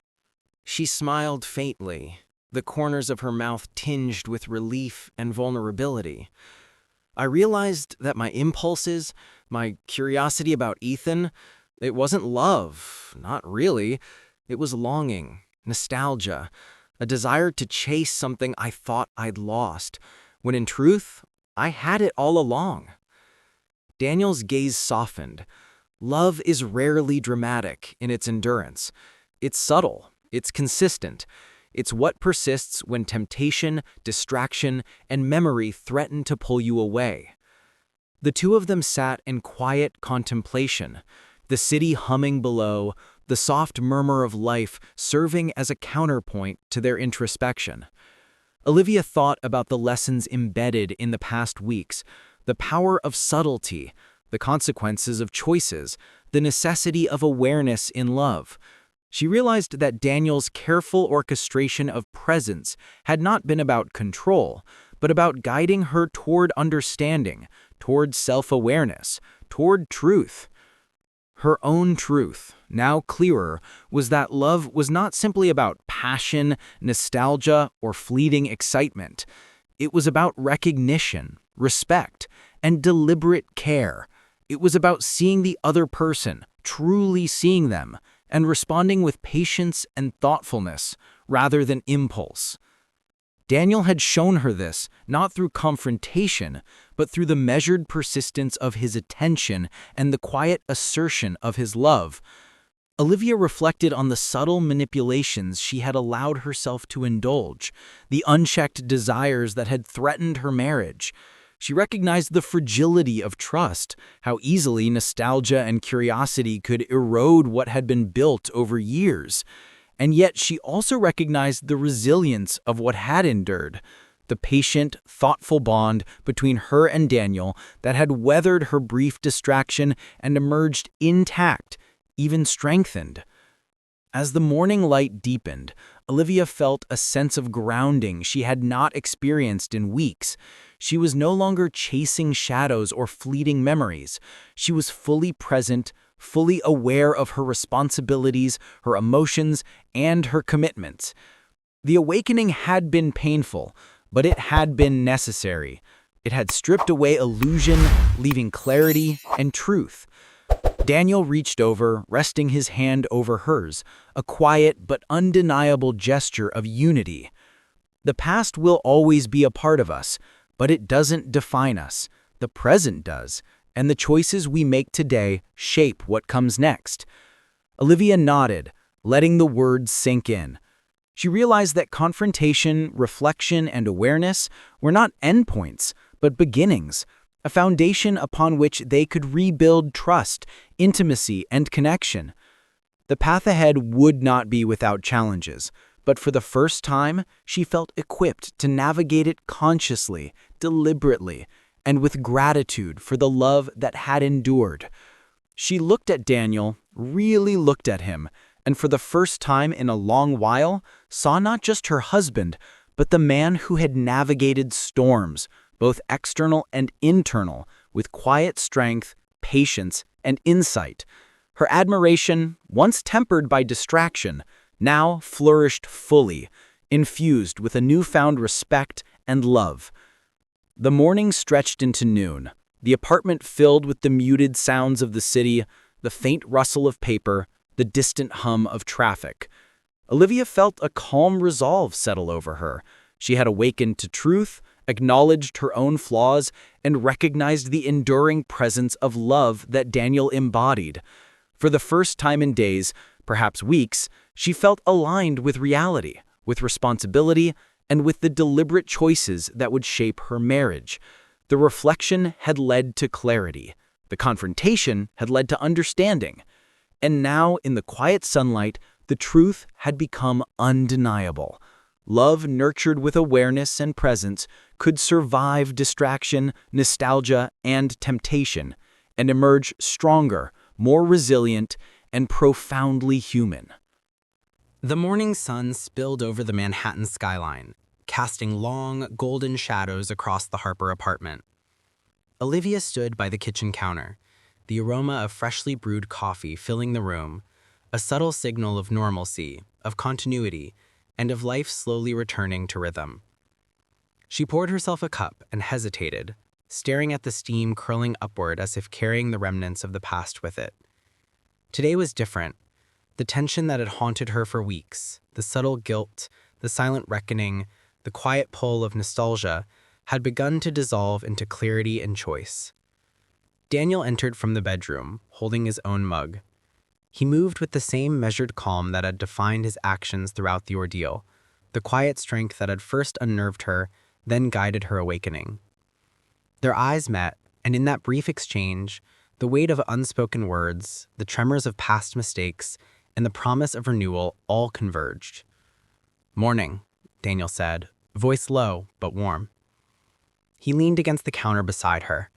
A: She smiled faintly, the corners of her mouth tinged with relief and vulnerability. I realized that my impulses, my curiosity about Ethan, it wasn't love, not really. It was longing, nostalgia, a desire to chase something I thought I'd lost, when in truth, I had it all along. Daniel's gaze softened. Love is rarely dramatic in its endurance. It's subtle, it's consistent. It's what persists when temptation, distraction, and memory threaten to pull you away. The two of them sat in quiet contemplation, the city humming below, the soft murmur of life serving as a counterpoint to their introspection. Olivia thought about the lessons embedded in the past weeks, the power of subtlety, the consequences of choices, the necessity of awareness in love. She realized that Daniel's careful orchestration of presence had not been about control, but about guiding her toward understanding, toward self-awareness, toward truth. Her own truth, now clearer, was that love was not simply about passion, nostalgia, or fleeting excitement. It was about recognition, respect, and deliberate care. It was about seeing the other person, truly seeing them, and responding with patience and thoughtfulness rather than impulse. Daniel had shown her this, not through confrontation, but through the measured persistence of his attention and the quiet assertion of his love. Olivia reflected on the subtle manipulations she had allowed herself to indulge, the unchecked desires that had threatened her marriage. She recognized the fragility of trust, how easily nostalgia and curiosity could erode what had been built over years. And yet she also recognized the resilience of what had endured, the patient, thoughtful bond between her and Daniel that had weathered her brief distraction and emerged intact, even strengthened. As the morning light deepened, Olivia felt a sense of grounding she had not experienced in weeks. She was no longer chasing shadows or fleeting memories. She was fully present, fully aware of her responsibilities, her emotions, and her commitments. The awakening had been painful, but it had been necessary. It had stripped away illusion, leaving clarity and truth. Daniel reached over, resting his hand over hers, a quiet but undeniable gesture of unity. The past will always be a part of us, but it doesn't define us. The present does, and the choices we make today shape what comes next. Olivia nodded, letting the words sink in. She realized that confrontation, reflection, and awareness were not endpoints, but beginnings, a foundation upon which they could rebuild trust, intimacy, and connection. The path ahead would not be without challenges, but for the first time, she felt equipped to navigate it consciously, deliberately, and with gratitude for the love that had endured. She looked at Daniel, really looked at him, and for the first time in a long while, saw not just her husband, but the man who had navigated storms, both external and internal, with quiet strength, patience, and insight. Her admiration, once tempered by distraction,
D: now flourished fully, infused with a newfound respect and love. The morning stretched into noon, the apartment filled with the muted sounds of the city, the faint rustle of paper, the distant hum of traffic. Olivia felt a calm resolve settle over her. She had awakened to truth, acknowledged her own flaws, and recognized the enduring presence of love that Daniel embodied. For the first time in days, perhaps weeks, she felt aligned with reality, with responsibility, and with the deliberate choices that would shape her marriage. The reflection had led to clarity. The confrontation had led to understanding. And now, in the quiet sunlight, the truth had become undeniable. Love nurtured with awareness and presence could survive distraction, nostalgia, and temptation, and emerge stronger, more resilient, and profoundly human.
C: The morning sun spilled over the Manhattan skyline, casting long, golden shadows across the Harper apartment. Olivia stood by the kitchen counter, the aroma of freshly brewed coffee filling the room, a subtle signal of normalcy, of continuity, and of life slowly returning to rhythm. She poured herself a cup and hesitated, staring at the steam curling upward as if carrying the remnants of the past with it. Today was different. The tension that had haunted her for weeks, the subtle guilt, the silent reckoning, the quiet pull of nostalgia, had begun to dissolve into clarity and choice. Daniel entered from the bedroom, holding his own mug. He moved with the same measured calm that had defined his actions throughout the ordeal, the quiet strength that had first unnerved her, then guided her awakening. Their eyes met, and in that brief exchange, the weight of unspoken words, the tremors of past mistakes, and the promise of renewal all converged. "Morning," Daniel said, voice low but warm. He leaned against the counter beside her,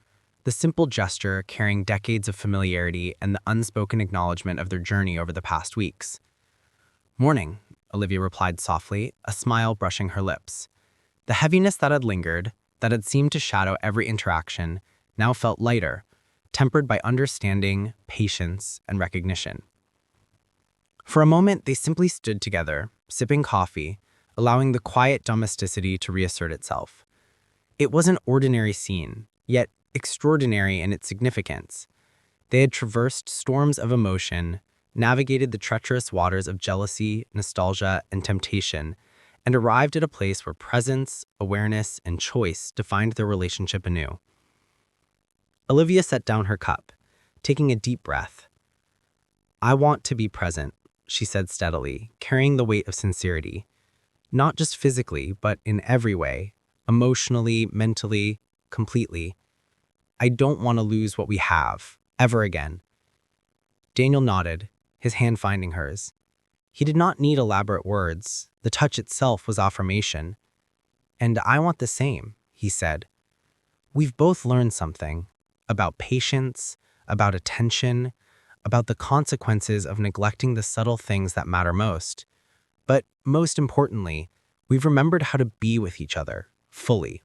C: the simple gesture carrying decades of familiarity and the unspoken acknowledgement of their journey over the past weeks. "Morning," Olivia replied softly, a smile brushing her lips. The heaviness that had lingered, that had seemed to shadow every interaction, now felt lighter, tempered by understanding, patience, and recognition. For a moment, they simply stood together, sipping coffee, allowing the quiet domesticity to reassert itself. It was an ordinary scene, yet extraordinary in its significance. They had traversed storms of emotion, navigated the treacherous waters of jealousy, nostalgia, and temptation, and arrived at a place where presence, awareness, and choice defined their relationship anew. Olivia set down her cup, taking a deep breath. "I want to be present," she said steadily, carrying the weight of sincerity. "Not just physically, but in every way, emotionally, mentally, completely. I don't want to lose what we have, ever again." Daniel nodded, his hand finding hers. He did not need elaborate words. The touch itself was affirmation. "And I want the same," he said. "We've both learned something about patience, about attention, about the consequences of neglecting the subtle things that matter most. But most importantly, we've remembered how to be with each other, fully."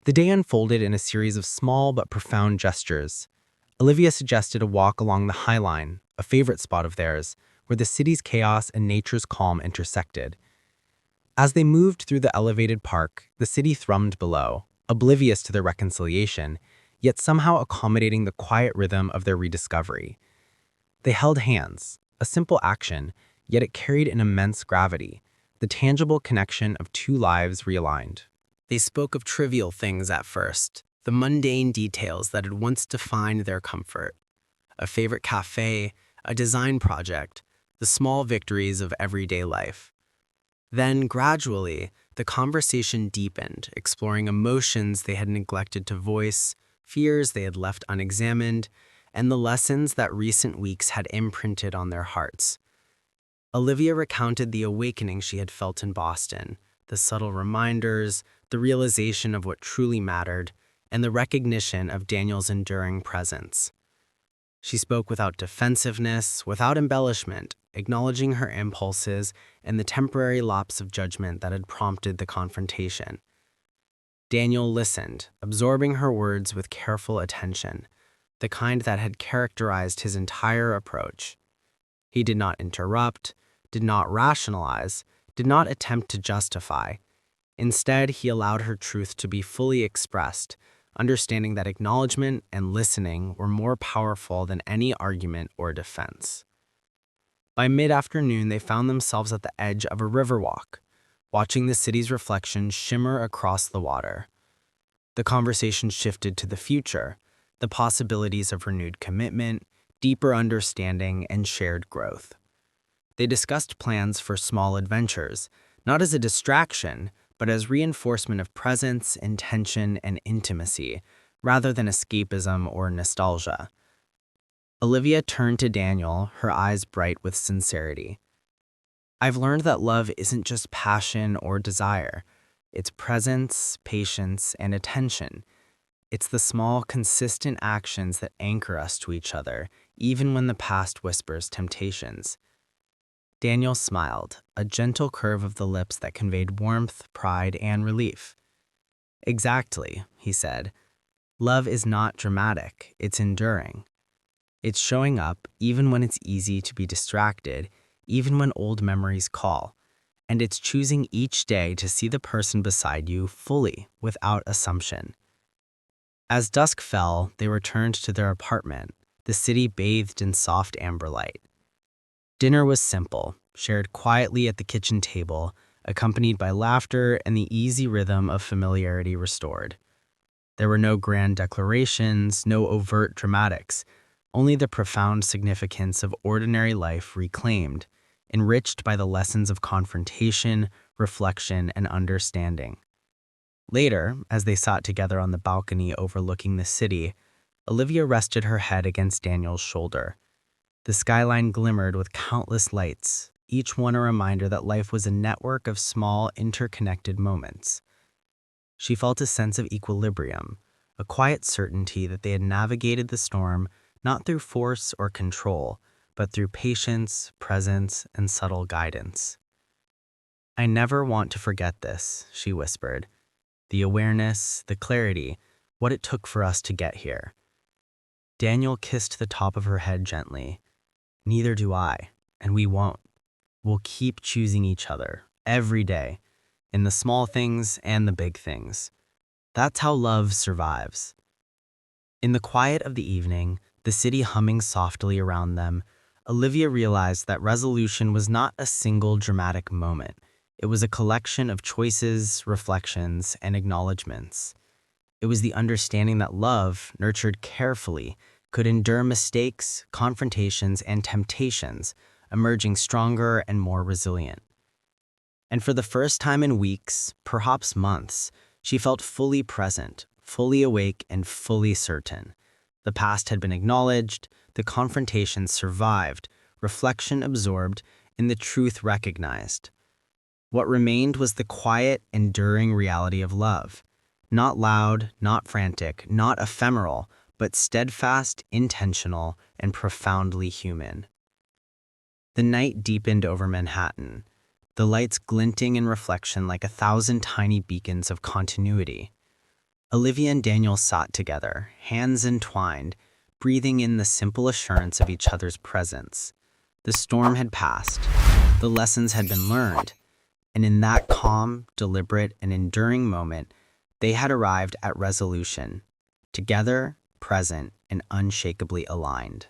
C: The day unfolded in a series of small but profound gestures. Olivia suggested a walk along the High Line, a favorite spot of theirs, where the city's chaos and nature's calm intersected. As they moved through the elevated park, the city thrummed below, oblivious to their reconciliation, yet somehow accommodating the quiet rhythm of their rediscovery. They held hands, a simple action, yet it carried an immense gravity, the tangible connection of two lives realigned. They spoke of trivial things at first, the mundane details that had once defined their comfort. A favorite cafe, a design project, the small victories of everyday life. Then, gradually, the conversation deepened, exploring emotions they had neglected to voice, fears they had left unexamined, and the lessons that recent weeks had imprinted on their hearts. Olivia recounted the awakening she had felt in Boston, the subtle reminders, the realization of what truly mattered, and the recognition of Daniel's enduring presence. She spoke without defensiveness, without embellishment, acknowledging her impulses and the temporary lapse of judgment that had prompted the confrontation. Daniel listened, absorbing her words with careful attention, the kind that had characterized his entire approach. He did not interrupt, did not rationalize, did not attempt to justify. Instead, he allowed her truth to be fully expressed, understanding that acknowledgement and listening were more powerful than any argument or defense. By mid-afternoon, they found themselves at the edge of a river walk, watching the city's reflection shimmer across the water. The conversation shifted to the future, the possibilities of renewed commitment, deeper understanding, and shared growth. They discussed plans for small adventures, not as a distraction, but as reinforcement of presence, intention, and intimacy, rather than escapism or nostalgia. Olivia turned to Daniel, her eyes bright with sincerity. "I've learned that love isn't just passion or desire. It's presence, patience, and attention. It's the small, consistent actions that anchor us to each other, even when the past whispers temptations." Daniel smiled, a gentle curve of the lips that conveyed warmth, pride, and relief. "Exactly," he said. "Love is not dramatic, it's enduring. It's showing up even when it's easy to be distracted, even when old memories call. And it's choosing each day to see the person beside you fully, without assumption." As dusk fell, they returned to their apartment, the city bathed in soft amber light. Dinner was simple, shared quietly at the kitchen table, accompanied by laughter and the easy rhythm of familiarity restored. There were no grand declarations, no overt dramatics, only the profound significance of ordinary life reclaimed, enriched by the lessons of confrontation, reflection, and understanding. Later, as they sat together on the balcony overlooking the city, Olivia rested her head against Daniel's shoulder. The skyline glimmered with countless lights, each one a reminder that life was a network of small, interconnected moments. She felt a sense of equilibrium, a quiet certainty that they had navigated the storm not through force or control, but through patience, presence, and subtle guidance. "I never want to forget this," she whispered. "The awareness, the clarity, what it took for us to get here." Daniel kissed the top of her head gently. "Neither do I, and we won't. We'll keep choosing each other, every day, in the small things and the big things. That's how love survives." In the quiet of the evening, the city humming softly around them, Olivia realized that resolution was not a single dramatic moment. It was a collection of choices, reflections, and acknowledgments. It was the understanding that love, nurtured carefully, could endure mistakes, confrontations, and temptations, emerging stronger and more resilient. And for the first time in weeks, perhaps months, she felt fully present, fully awake, and fully certain. The past had been acknowledged, the confrontation survived, reflection absorbed, and the truth recognized. What remained was the quiet, enduring reality of love. Not loud, not frantic, not ephemeral, but steadfast, intentional, and profoundly human. The night deepened over Manhattan, the lights glinting in reflection like 1,000 tiny beacons of continuity. Olivia and Daniel sat together, hands entwined, breathing in the simple assurance of each other's presence. The storm had passed, the lessons had been learned, and in that calm, deliberate, and enduring moment, they had arrived at resolution, together, present, and unshakably aligned.